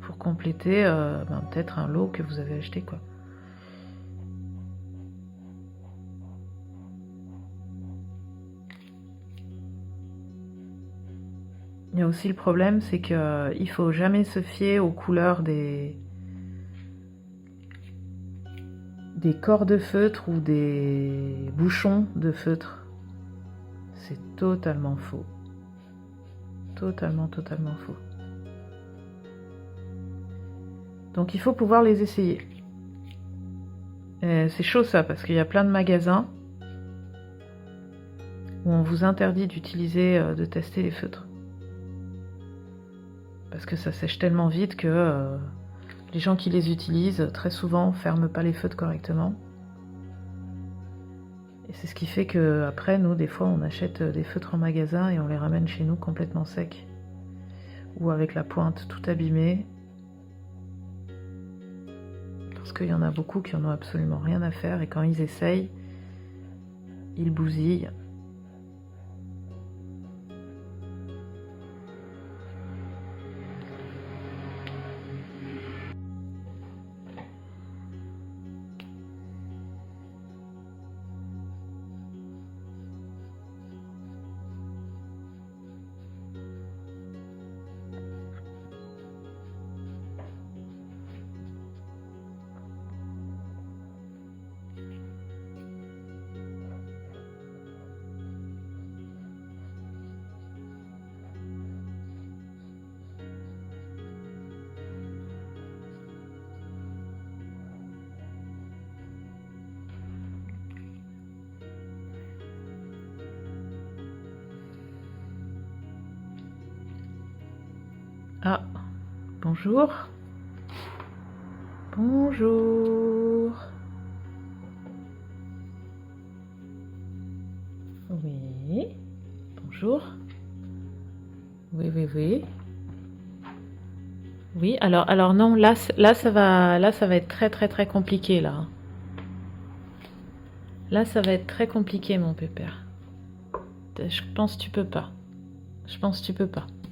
pour compléter peut-être un lot que vous avez acheté, quoi. Il y a aussi le problème, c'est qu'il faut jamais se fier aux couleurs des corps de feutre ou des bouchons de feutre. C'est totalement faux. Totalement faux. Donc il faut pouvoir les essayer. C'est chaud ça, parce qu'il y a plein de magasins où on vous interdit d'utiliser, de tester les feutres. Parce que ça sèche tellement vite que les gens qui les utilisent, très souvent, ferment pas les feutres correctement. Et c'est ce qui fait que après, nous, des fois, on achète des feutres en magasin et on les ramène chez nous complètement secs. Ou avec la pointe tout abîmée. Parce qu'il y en a beaucoup qui en ont absolument rien à faire et quand ils essayent, ils bousillent. Ah, bonjour. Bonjour. Oui. Bonjour. Oui. Oui, alors non, là ça va être très compliqué là. Là ça va être très compliqué mon pépère. Je pense que tu peux pas.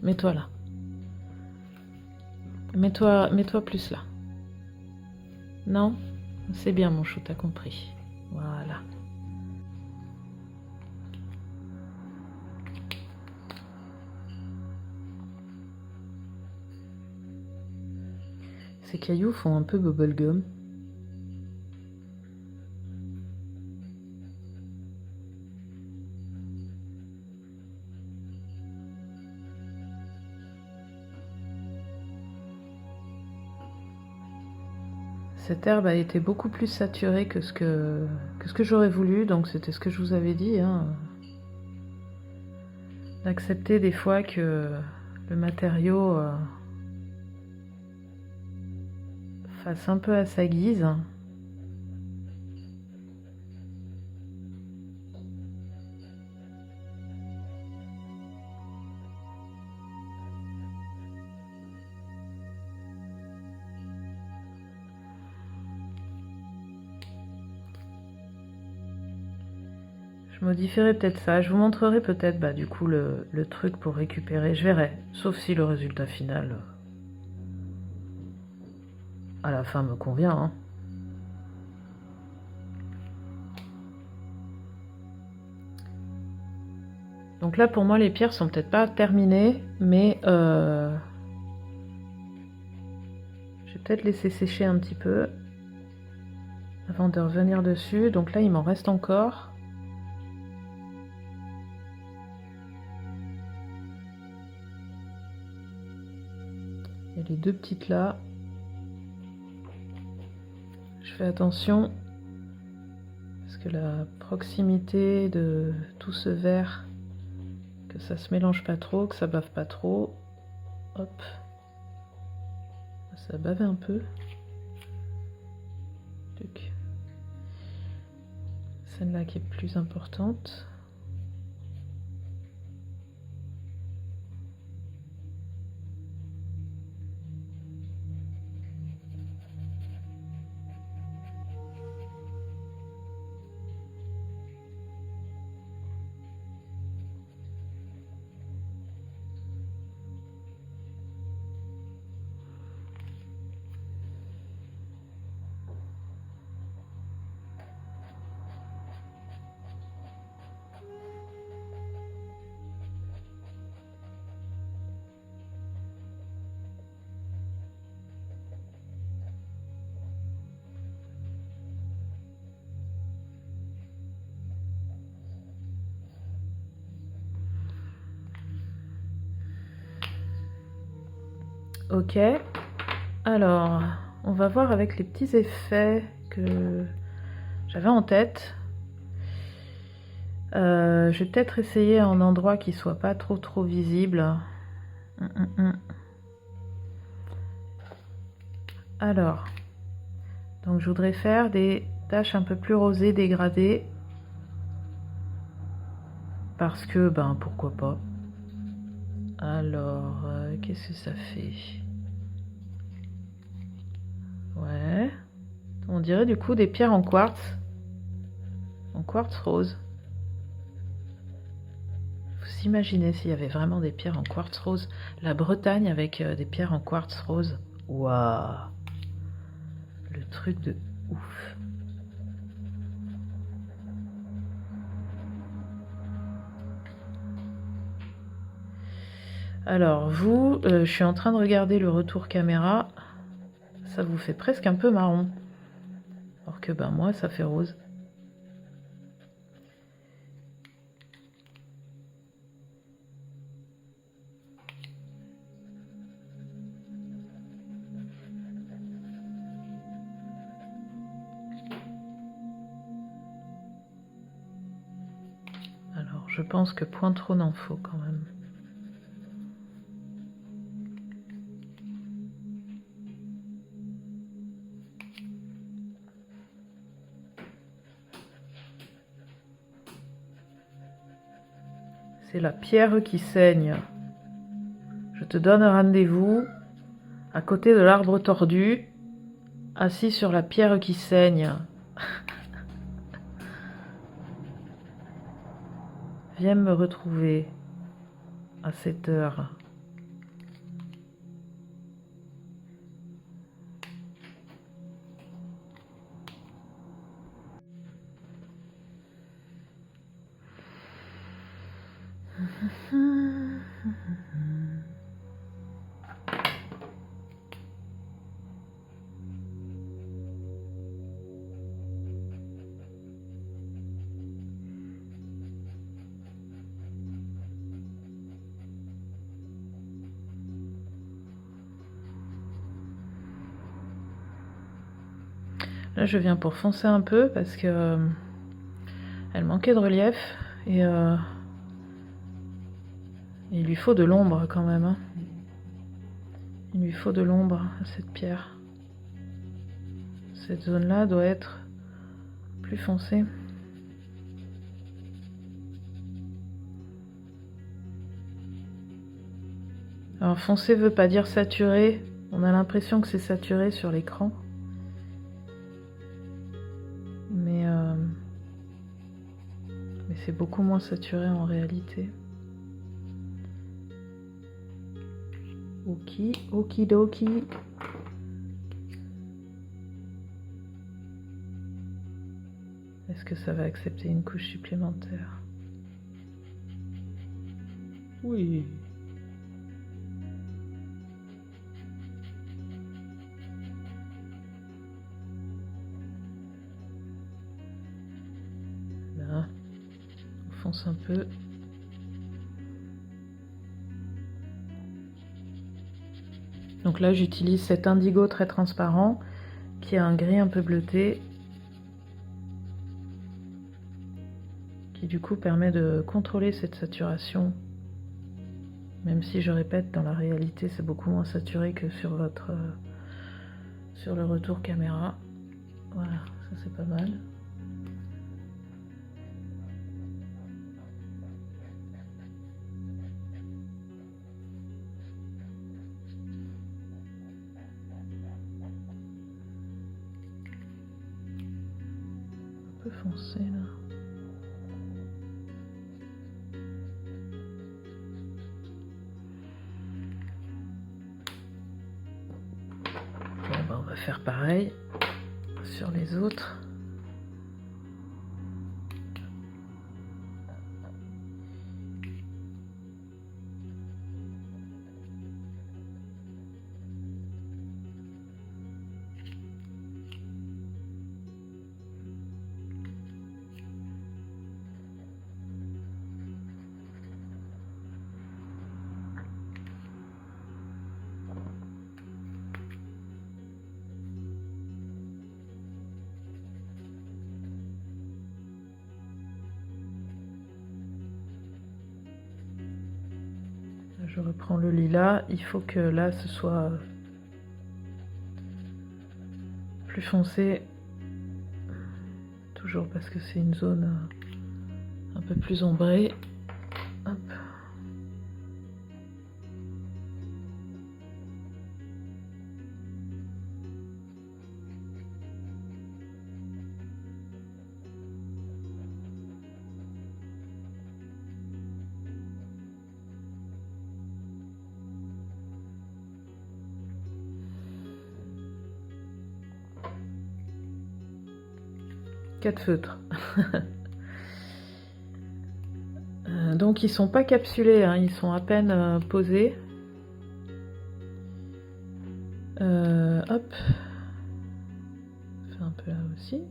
Mets-toi là. Mets-toi plus là. Non? C'est bien mon chou, t'as compris. Voilà. Ces cailloux font un peu bubblegum. Cette herbe a été beaucoup plus saturée que ce que j'aurais voulu, donc c'était ce que je vous avais dit, hein. D'accepter des fois que le matériau fasse un peu à sa guise. Je modifierai peut-être ça. Je vous montrerai peut-être du coup le truc pour récupérer. Je verrai. Sauf si le résultat final à la fin me convient, hein. Donc là pour moi les pierres sont peut-être pas terminées, mais peut-être laisser sécher un petit peu avant de revenir dessus. Donc là, il m'en reste encore. Il y a les deux petites là. Je fais attention parce que la proximité de tout ce vert, que ça se mélange pas trop, que ça bave pas trop. Hop, ça bave un peu. Celle-là qui est plus importante. Ok, alors on va voir avec les petits effets que j'avais en tête. Je vais peut-être essayer un endroit qui soit pas trop visible. Alors, donc je voudrais faire des taches un peu plus rosées, dégradées, parce que ben pourquoi pas. Alors, qu'est-ce que ça fait? Ouais, on dirait du coup des pierres en quartz rose. Faut s'imaginer s'il y avait vraiment des pierres en quartz rose. La Bretagne avec des pierres en quartz rose. Waouh, le truc de ouf. Alors vous, je suis en train de regarder le retour caméra. Ça vous fait presque un peu marron. Alors que ben moi ça fait rose. Alors je pense que point trop n'en faut quand même. C'est la pierre qui saigne. Je te donne rendez-vous à côté de l'arbre tordu, assis sur la pierre qui saigne. Viens me retrouver à cette heure. Là, je viens pour foncer un peu parce que elle manquait de relief et il lui faut de l'ombre quand même. Hein. Il lui faut de l'ombre à cette pierre. Cette zone-là doit être plus foncée. Alors foncé veut pas dire saturé. On a l'impression que c'est saturé sur l'écran. Mais c'est beaucoup moins saturé en réalité. Okidoki. Est-ce que ça va accepter une couche supplémentaire? Oui. fonce un peu. Donc là, j'utilise cet indigo très transparent qui a un gris un peu bleuté, qui du coup permet de contrôler cette saturation. Même si je répète, dans la réalité, c'est beaucoup moins saturé que sur le retour caméra. Voilà, ça c'est pas mal. Un peu foncé là. Bon, bah, on va faire pareil sur les autres. Je reprends le lilas, il faut que là ce soit plus foncé, toujours parce que c'est une zone un peu plus ombrée. Hop. Quatre feutres. Donc ils sont pas capsulés, hein, ils sont à peine posés. Hop. Fais un peu là aussi.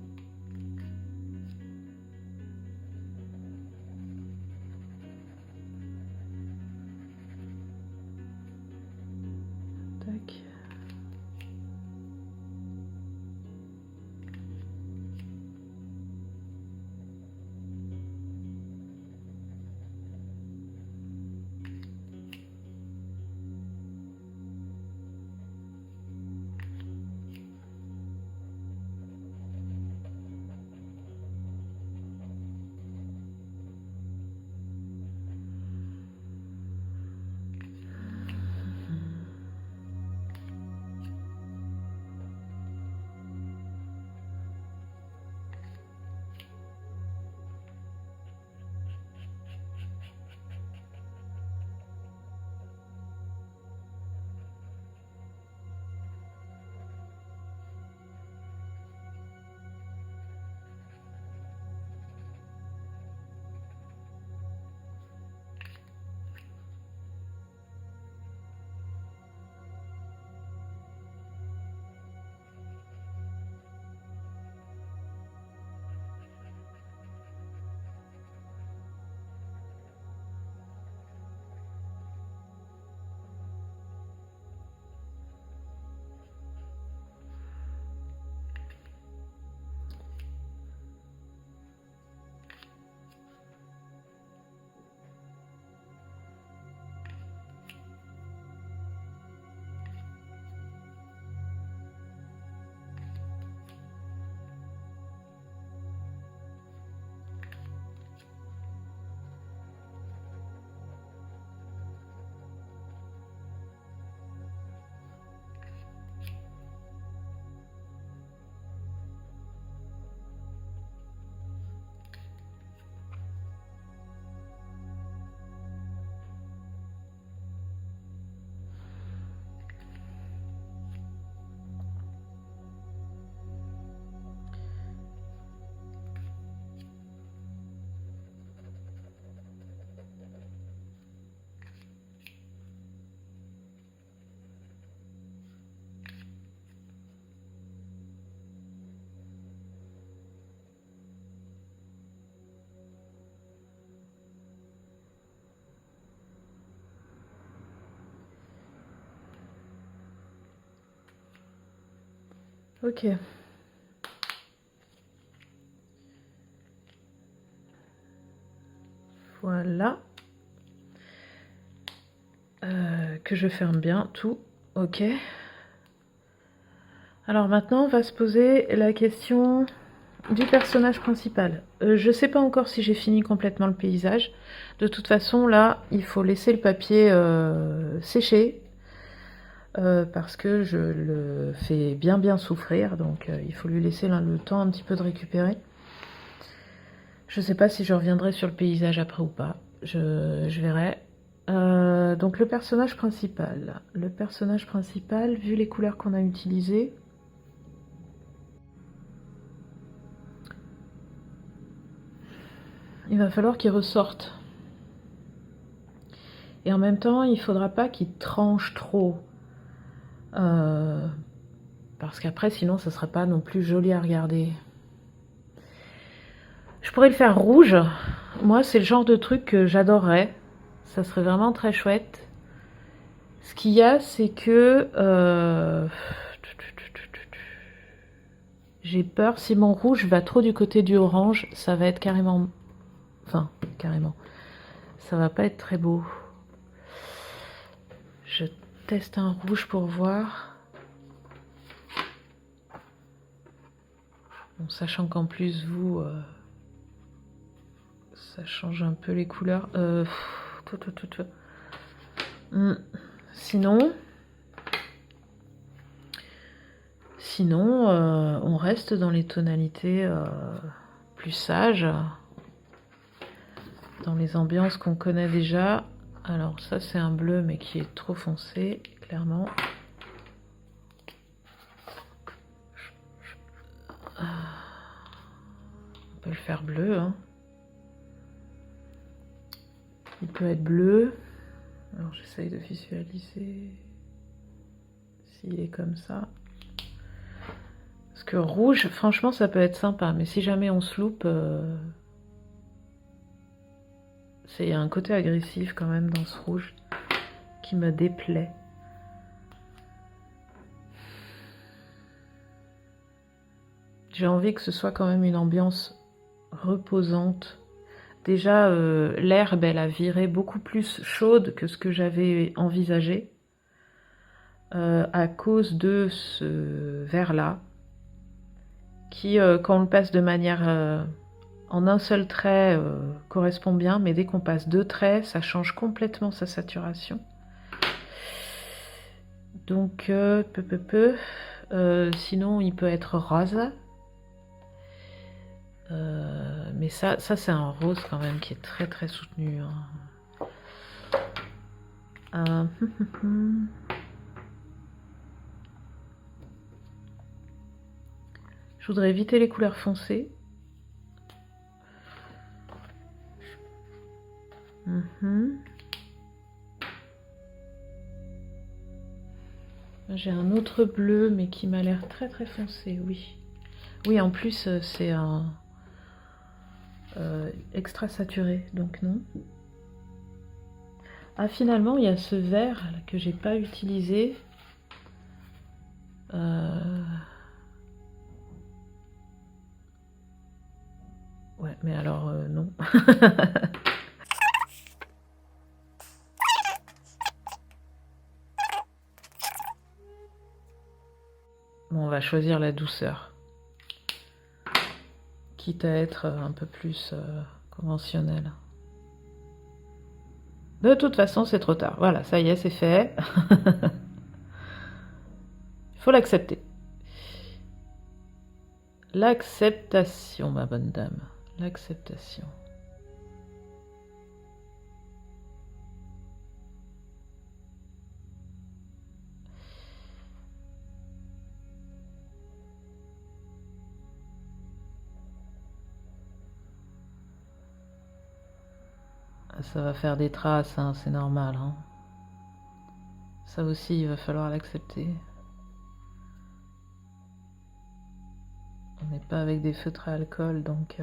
Tac. Ok. Voilà. Que je ferme bien tout. Ok. Alors maintenant, on va se poser la question du personnage principal. Je sais pas encore si j'ai fini complètement le paysage. De toute façon, là, il faut laisser le papier sécher. Parce que je le fais bien souffrir. Donc il faut lui laisser le temps un petit peu de récupérer. Je sais pas si je reviendrai sur le paysage après ou pas. Je verrai. Donc le personnage principal. Le personnage principal, vu les couleurs qu'on a utilisées, il va falloir qu'il ressorte. Et en même temps, il faudra pas qu'il tranche trop. Parce qu'après, sinon, ça sera pas non plus joli à regarder. Je pourrais le faire rouge. Moi, c'est le genre de truc que j'adorerais. Ça serait vraiment très chouette. Ce qu'il y a, c'est que j'ai peur, si mon rouge va trop du côté du orange, ça va être carrément... Enfin, carrément. Ça va pas être très beau. Je teste un rouge pour voir. Bon, sachant qu'en plus, vous... ça change un peu les couleurs. Sinon... Sinon, on reste dans les tonalités plus sages, dans les ambiances qu'on connaît déjà. Alors ça, c'est un bleu, mais qui est trop foncé, clairement. On peut le faire bleu, hein. Il peut être bleu. Alors j'essaye de visualiser s'il est comme ça. Parce que rouge, franchement, ça peut être sympa. Mais si jamais on se loupe, il y a un côté agressif quand même dans ce rouge qui me déplaît. J'ai envie que ce soit quand même une ambiance reposante. Déjà, l'herbe, elle a viré beaucoup plus chaude que ce que j'avais envisagé. À cause de ce vert-là. Qui, quand on le passe de manière en un seul trait, correspond bien, mais dès qu'on passe 2 traits, ça change complètement sa saturation. Donc, sinon, il peut être rose. Mais ça c'est un rose quand même qui est très soutenu. Hein. Je voudrais éviter les couleurs foncées. J'ai un autre bleu, mais qui m'a l'air très foncé, oui. Oui, en plus, c'est un extra saturé, donc non. Ah, finalement, il y a ce vert là, que j'ai pas utilisé. Ouais, mais alors, non. Bon, on va choisir la douceur. Quitte à être un peu plus conventionnel. De toute façon, c'est trop tard. Voilà, ça y est, c'est fait. Il faut l'accepter. L'acceptation, ma bonne dame. L'acceptation. Ça va faire des traces, hein, c'est normal. Hein. Ça aussi, il va falloir l'accepter. On n'est pas avec des feutres à alcool, donc...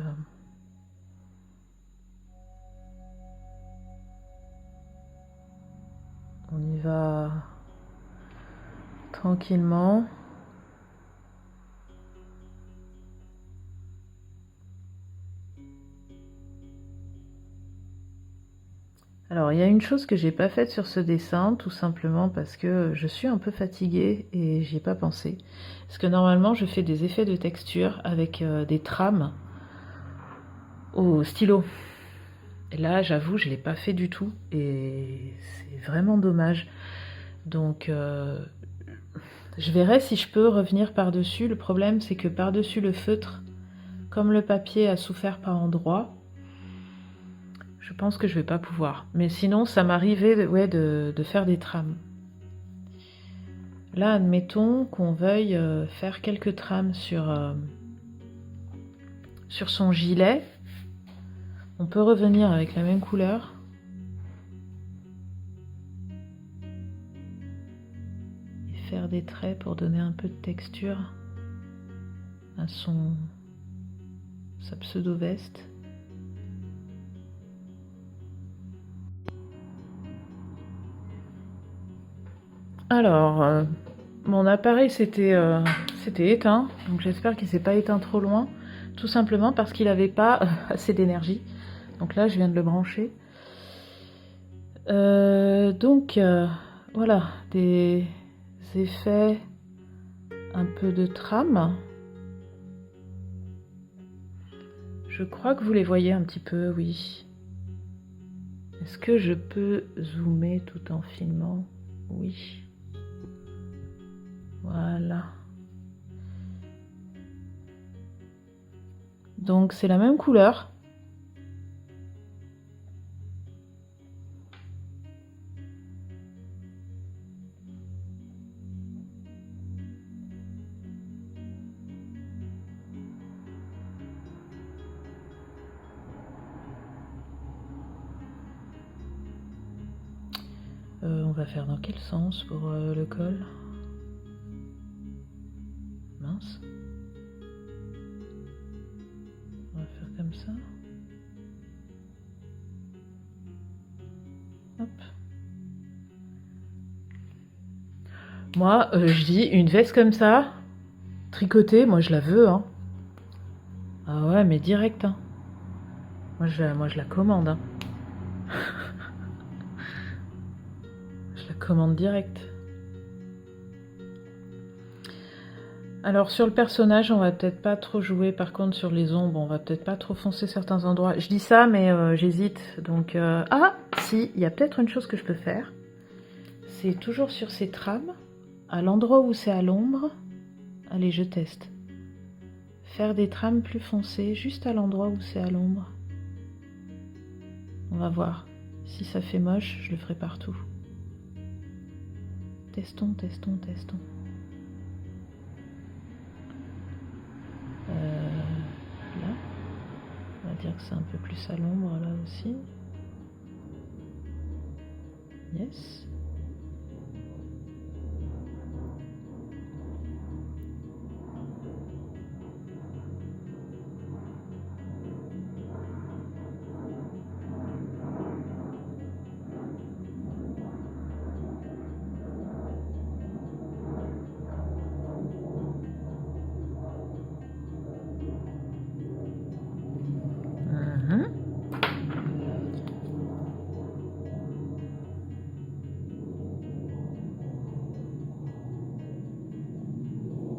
on y va tranquillement. Alors, il y a une chose que j'ai pas faite sur ce dessin, tout simplement parce que je suis un peu fatiguée et j'y ai pas pensé. Parce que normalement, je fais des effets de texture avec des trames au stylo. Et là, j'avoue, je l'ai pas fait du tout et c'est vraiment dommage. Donc, je verrai si je peux revenir par-dessus. Le problème, c'est que par-dessus le feutre, comme le papier a souffert par endroits, je pense que je vais pas pouvoir. Mais sinon, ça m'arrivait de faire des trames. Là, admettons qu'on veuille faire quelques trames sur son gilet. On peut revenir avec la même couleur. Et faire des traits pour donner un peu de texture à sa pseudo-veste. Alors, mon appareil s'était éteint, donc j'espère qu'il ne s'est pas éteint trop loin, tout simplement parce qu'il n'avait pas assez d'énergie. Donc là, je viens de le brancher. Voilà, des effets, un peu de trame. Je crois que vous les voyez un petit peu, oui. Est-ce que je peux zoomer tout en filmant? Oui. Voilà. Donc c'est la même couleur. On va faire dans quel sens pour le col? Mince. On va faire comme ça. Hop. Moi, je dis une veste comme ça, tricotée, moi je la veux, hein. Ah ouais, mais direct, hein. Moi je la commande, hein. Je la commande direct. Alors sur le personnage, on va peut-être pas trop jouer. Par contre sur les ombres, on va peut-être pas trop foncer certains endroits. Je dis ça, mais j'hésite. Donc ah, si, il y a peut-être une chose que je peux faire. C'est toujours sur ces trames, à l'endroit où c'est à l'ombre. Allez, je teste. Faire des trames plus foncées, juste à l'endroit où c'est à l'ombre. On va voir. Si ça fait moche, je le ferai partout. Testons, testons, testons. Là, on va dire que c'est un peu plus à l'ombre là aussi. Yes.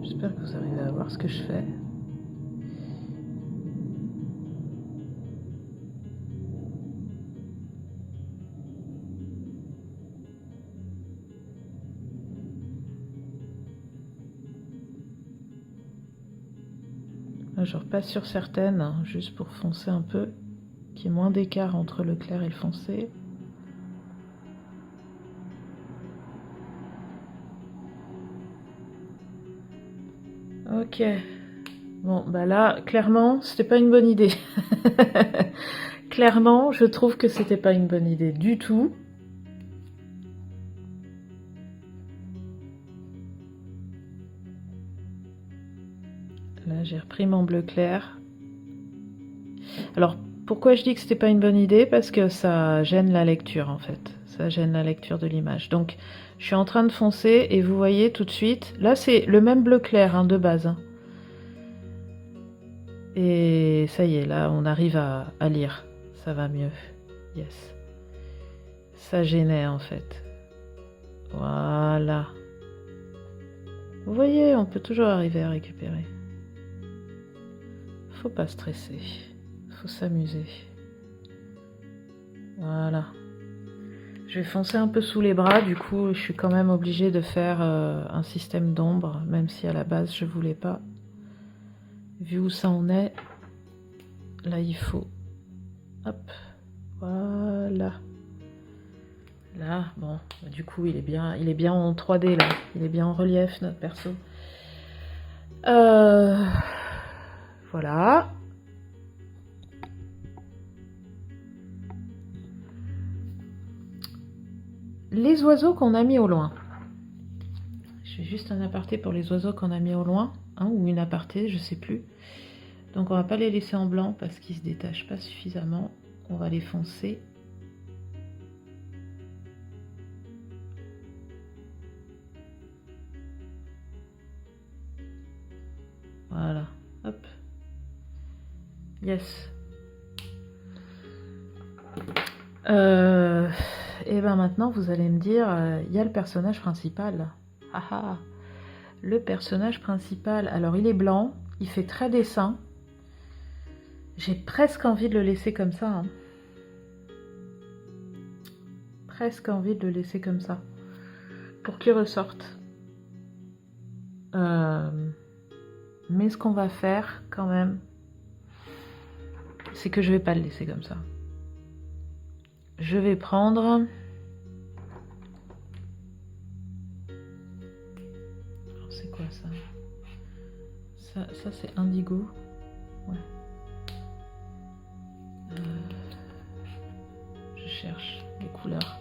J'espère que vous arrivez à voir ce que je fais. Là, je repasse sur certaines, hein, juste pour foncer un peu, qu'il y ait moins d'écart entre le clair et le foncé. Ok. Bon, bah là, clairement, c'était pas une bonne idée. Clairement, je trouve que c'était pas une bonne idée du tout. Là, j'ai repris mon bleu clair. Alors, pourquoi je dis que c'était pas une bonne idée? Parce que ça gêne la lecture, en fait. Ça gêne la lecture de l'image. Donc, je suis en train de foncer et vous voyez tout de suite... Là, c'est le même bleu clair, hein, de base. Hein. Et ça y est, là, on arrive à lire. Ça va mieux. Yes. ça gênait en fait. Voilà. Vous voyez, on peut toujours arriver à récupérer. Faut pas stresser. Faut s'amuser. Voilà. Je vais foncer un peu sous les bras, du coup je suis quand même obligée de faire un système d'ombre, même si à la base je voulais pas. Vu où ça en est, là il faut. Hop, voilà. Là, bon, du coup il est bien en 3D là, il est bien en relief notre perso. Voilà. Les oiseaux qu'on a mis au loin. Je fais juste un aparté pour les oiseaux qu'on a mis au loin, hein, ou une aparté, je sais plus. Donc on va pas les laisser en blanc parce qu'ils se détachent pas suffisamment. On va les foncer. Voilà, hop. Yes. Et ben maintenant vous allez me dire, il y a le personnage principal. Ah ah. Le personnage principal, alors il est blanc, il fait très dessin. J'ai presque envie de le laisser comme ça. Hein. Presque envie de le laisser comme ça. Pour qu'il ressorte. Mais ce qu'on va faire quand même, c'est que je vais pas le laisser comme ça. Je vais prendre... C'est quoi ça? Ça c'est indigo. Ouais. Je cherche les couleurs.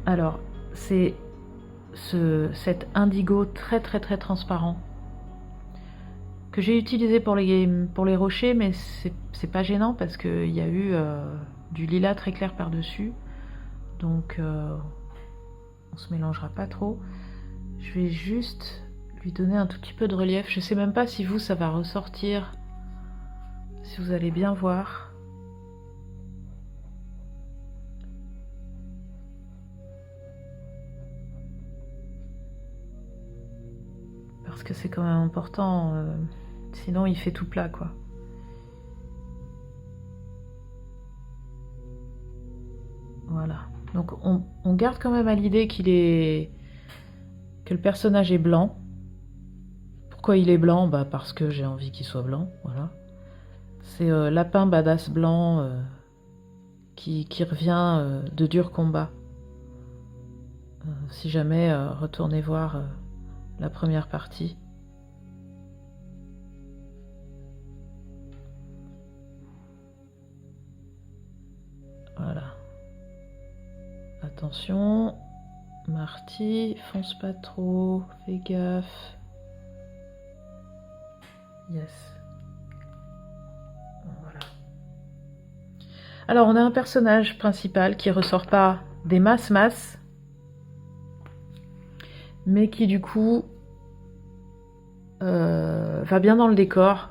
Alors, c'est cet indigo très transparent que j'ai utilisé pour les rochers, mais c'est pas gênant parce qu'il y a eu du lilas très clair par-dessus. Donc, on se mélangera pas trop. Je vais juste lui donner un tout petit peu de relief. Je sais même pas si vous, ça va ressortir. Si vous allez bien voir. Parce que c'est quand même important. Sinon, il fait tout plat, quoi. Voilà. Donc, on garde quand même à l'idée que le personnage est blanc. Pourquoi il est blanc? Bah parce que j'ai envie qu'il soit blanc, voilà. C'est Lapin Badass Blanc qui revient de dur combat. Si jamais, retournez voir la première partie. Voilà. Attention, Marty, fonce pas trop, fais gaffe. Yes. Voilà. Alors on a un personnage principal qui ressort pas des masses, mais qui du coup va bien dans le décor.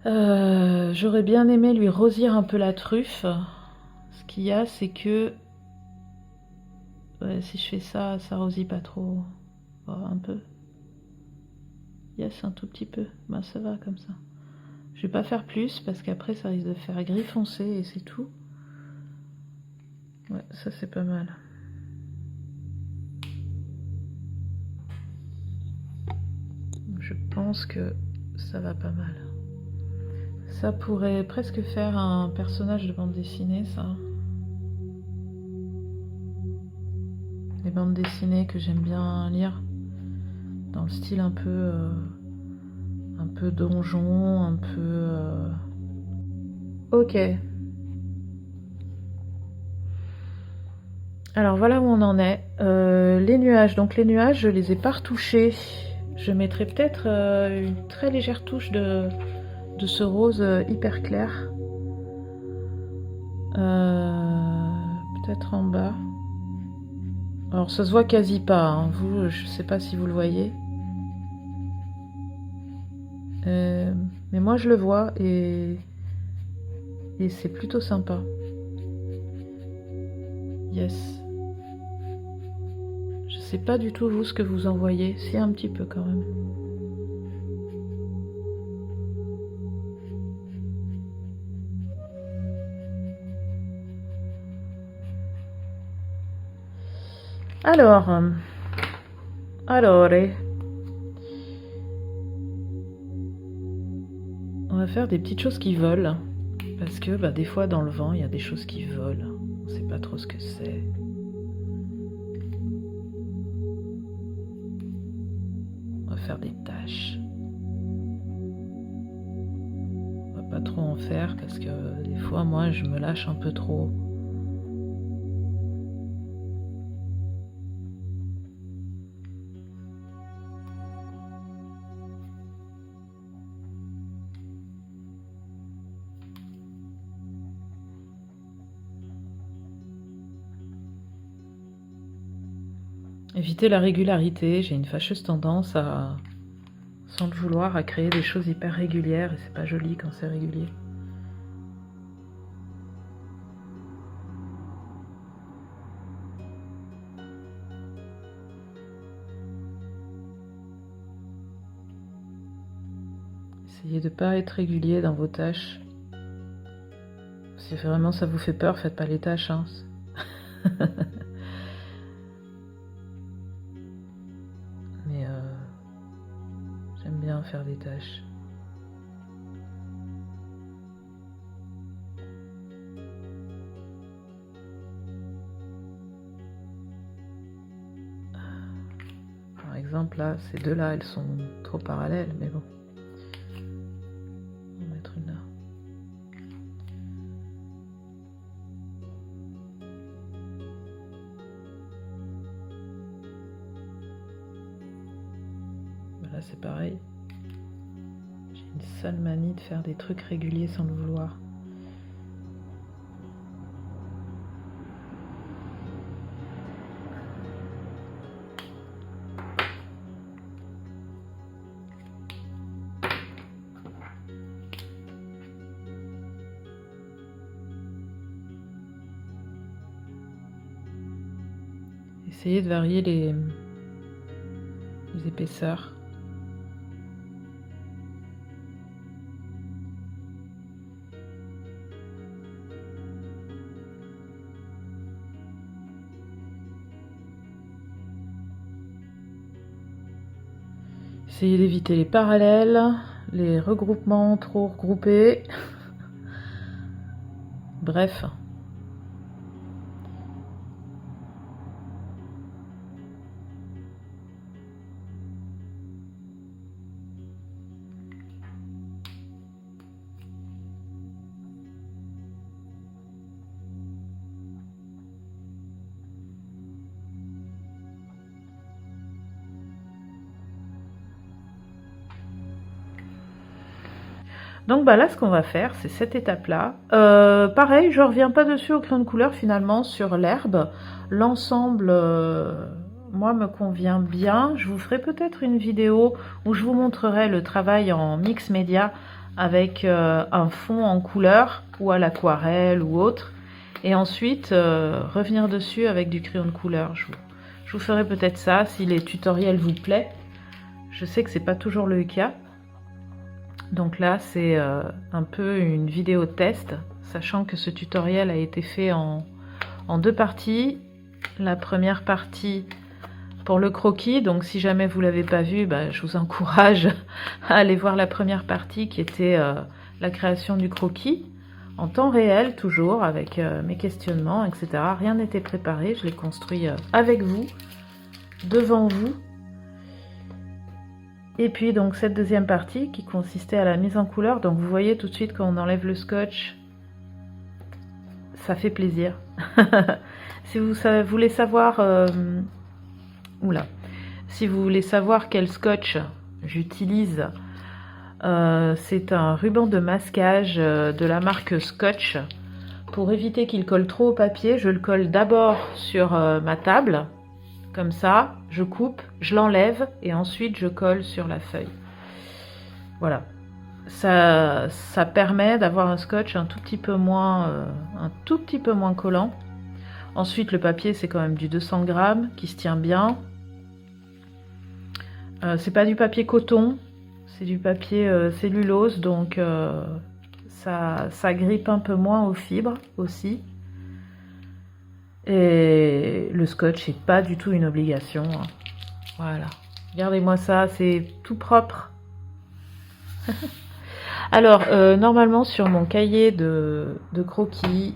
J'aurais bien aimé lui rosir un peu la truffe. Ce qu'il y a, c'est que ouais, si je fais ça, ça rosit pas trop. Oh, un peu. Yes, un tout petit peu. Ben, ça va comme ça. Je vais pas faire plus parce qu'après ça risque de faire gris foncé et c'est tout. Ouais, ça c'est pas mal. Je pense que ça va pas mal. Ça pourrait presque faire un personnage de bande dessinée, ça. Les bandes dessinées que j'aime bien lire. Dans le style un peu donjon, un peu... Ok. Alors voilà où on en est. Les nuages. Donc les nuages, je les ai pas retouchés. Je mettrai peut-être une très légère touche de ce rose hyper clair. Peut-être en bas. Alors ça se voit quasi pas. Hein. Vous, je sais pas si vous le voyez. Mais moi je le vois et c'est plutôt sympa. Yes. Je sais pas du tout vous ce que vous en voyez, si un petit peu quand même. Alors, on va faire des petites choses qui volent, parce que bah, des fois dans le vent, il y a des choses qui volent. On ne sait pas trop ce que c'est. On va faire des taches. On va pas trop en faire, parce que des fois, moi, je me lâche un peu trop. Éviter la régularité, j'ai une fâcheuse tendance à, sans le vouloir, à créer des choses hyper régulières et c'est pas joli quand c'est régulier. Essayez de ne pas être régulier dans vos tâches. Si vraiment ça vous fait peur, faites pas les tâches. Hein. Mais j'aime bien faire des tâches. Par exemple, là, ces deux-là, elles sont trop parallèles, mais bon. On va mettre une là. Là, c'est pareil. J'ai une sale manie de faire des trucs réguliers sans le vouloir. Essayez de varier les épaisseurs. Essayez d'éviter les parallèles, les regroupements trop regroupés. Bref. Donc bah là, ce qu'on va faire, c'est cette étape-là. Pareil, je ne reviens pas dessus au crayon de couleur finalement sur l'herbe. L'ensemble, moi, me convient bien. Je vous ferai peut-être une vidéo où je vous montrerai le travail en mix média avec un fond en couleur ou à l'aquarelle ou autre. Et ensuite, revenir dessus avec du crayon de couleur. Je vous ferai peut-être ça si les tutoriels vous plaisent. Je sais que c'est pas toujours le cas. Donc là, c'est un peu une vidéo test, sachant que ce tutoriel a été fait en deux parties. La première partie pour le croquis, donc si jamais vous ne l'avez pas vu, bah, je vous encourage à aller voir la première partie qui était la création du croquis, en temps réel toujours, avec mes questionnements, etc. Rien n'était préparé, je l'ai construit avec vous, devant vous. Et puis donc cette deuxième partie qui consistait à la mise en couleur. Donc vous voyez tout de suite quand on enlève le scotch, ça fait plaisir. Si vous voulez savoir, si vous voulez savoir quel scotch j'utilise, c'est un ruban de masquage de la marque Scotch. Pour éviter qu'il colle trop au papier, je le colle d'abord sur ma table. Comme ça, je coupe, je l'enlève et ensuite je colle sur la feuille. Voilà, ça permet d'avoir un scotch un tout petit peu moins collant. Ensuite, le papier, c'est quand même du 200 grammes qui se tient bien. C'est pas du papier coton, c'est du papier cellulose, donc ça grippe un peu moins aux fibres aussi. Et le scotch n'est pas du tout une obligation. Voilà. Regardez-moi ça, c'est tout propre. Alors, normalement, sur mon cahier de croquis,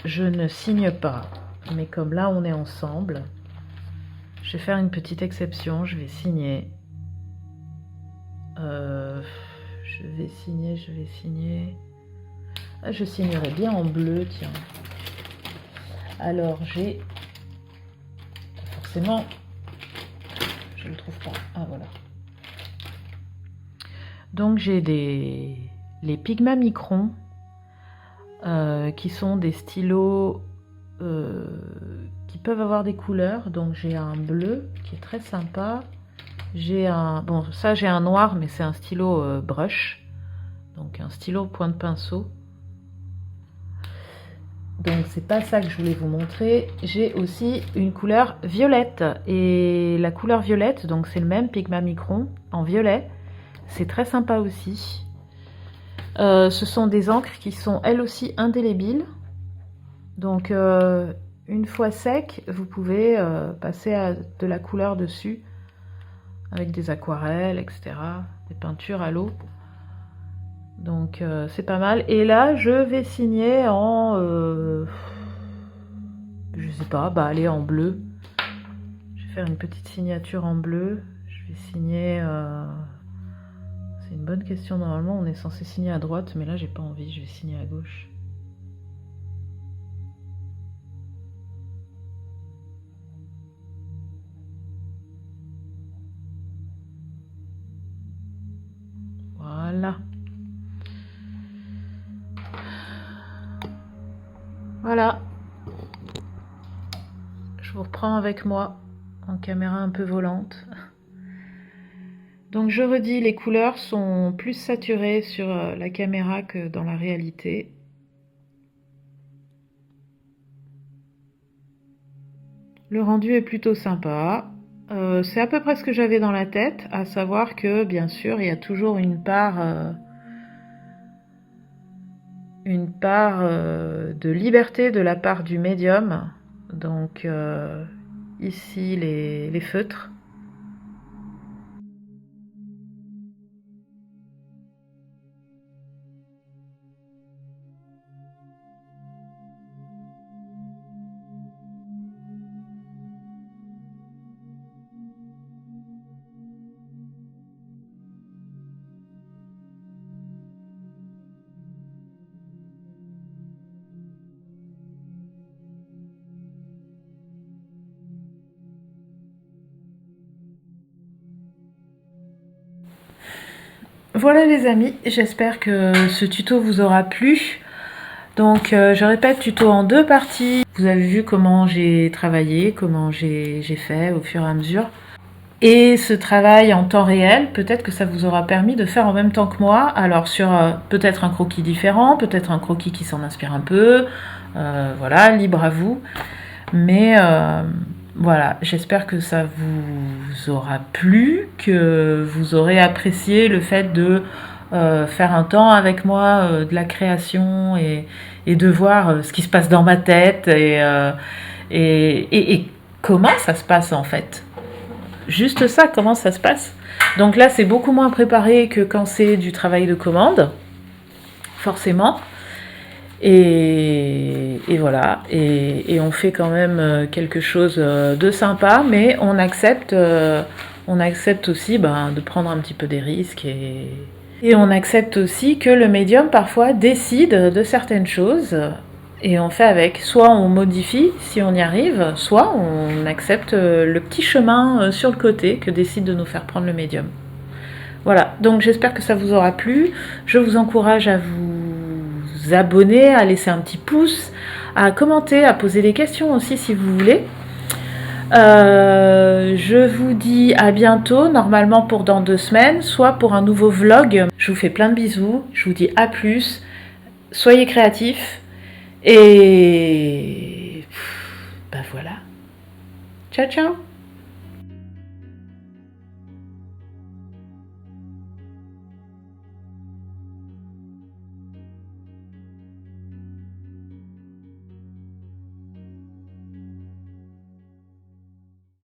je ne signe pas. Mais comme là, on est ensemble, je vais faire une petite exception. Je vais signer. Je vais signer. Ah, je signerai bien en bleu, tiens. Alors, j'ai... Forcément... Je le trouve pas. Ah, voilà. Donc, j'ai les Pigma Micron, qui sont des stylos qui peuvent avoir des couleurs. Donc, j'ai un bleu qui est très sympa. J'ai un... Bon, ça, j'ai un noir, mais c'est un stylo brush. Donc, un stylo point de pinceau. Donc c'est pas ça que je voulais vous montrer. J'ai aussi une couleur violette. Et la couleur violette, donc c'est le même Pigma Micron en violet. C'est très sympa aussi. Ce sont des encres qui sont elles aussi indélébiles. Donc une fois sec, vous pouvez passer à de la couleur dessus. Avec des aquarelles, etc. Des peintures à l'eau. Donc c'est pas mal. Et là je vais signer en je sais pas, bah allez en bleu. Je vais faire une petite signature en bleu. Je vais signer c'est une bonne question. Normalement on est censé signer à droite, mais là j'ai pas envie, je vais signer à gauche. Voilà. Voilà, je vous reprends avec moi en caméra un peu volante. Donc je redis, les couleurs sont plus saturées sur la caméra que dans la réalité. Le rendu est plutôt sympa. C'est à peu près ce que j'avais dans la tête, à savoir que bien sûr il y a toujours une part de liberté de la part du médium. Donc ici les feutres. Voilà les amis, j'espère que ce tuto vous aura plu. Donc je répète, tuto en deux parties. Vous avez vu comment j'ai travaillé, comment j'ai fait au fur et à mesure. Et ce travail en temps réel, peut-être que ça vous aura permis de faire en même temps que moi. Alors sur peut-être un croquis différent, peut-être un croquis qui s'en inspire un peu. Voilà, libre à vous. Mais voilà, j'espère que ça vous aura plu, que vous aurez apprécié le fait de faire un temps avec moi de la création et de voir ce qui se passe dans ma tête et comment ça se passe en fait. Juste ça, comment ça se passe. Donc là, c'est beaucoup moins préparé que quand c'est du travail de commande, forcément. Et voilà, et on fait quand même quelque chose de sympa, mais on accepte aussi de prendre un petit peu des risques et on accepte aussi que le médium parfois décide de certaines choses et on fait avec. Soit on modifie si on y arrive, soit on accepte le petit chemin sur le côté que décide de nous faire prendre le médium. Voilà, donc j'espère que ça vous aura plu. Je vous encourage à vous abonner, à laisser un petit pouce, à commenter, à poser des questions aussi si vous voulez. Je vous dis à bientôt, normalement pour dans 2 semaines, soit pour un nouveau vlog. Je vous fais plein de bisous, je vous dis à plus, soyez créatifs et ben voilà. Ciao ciao.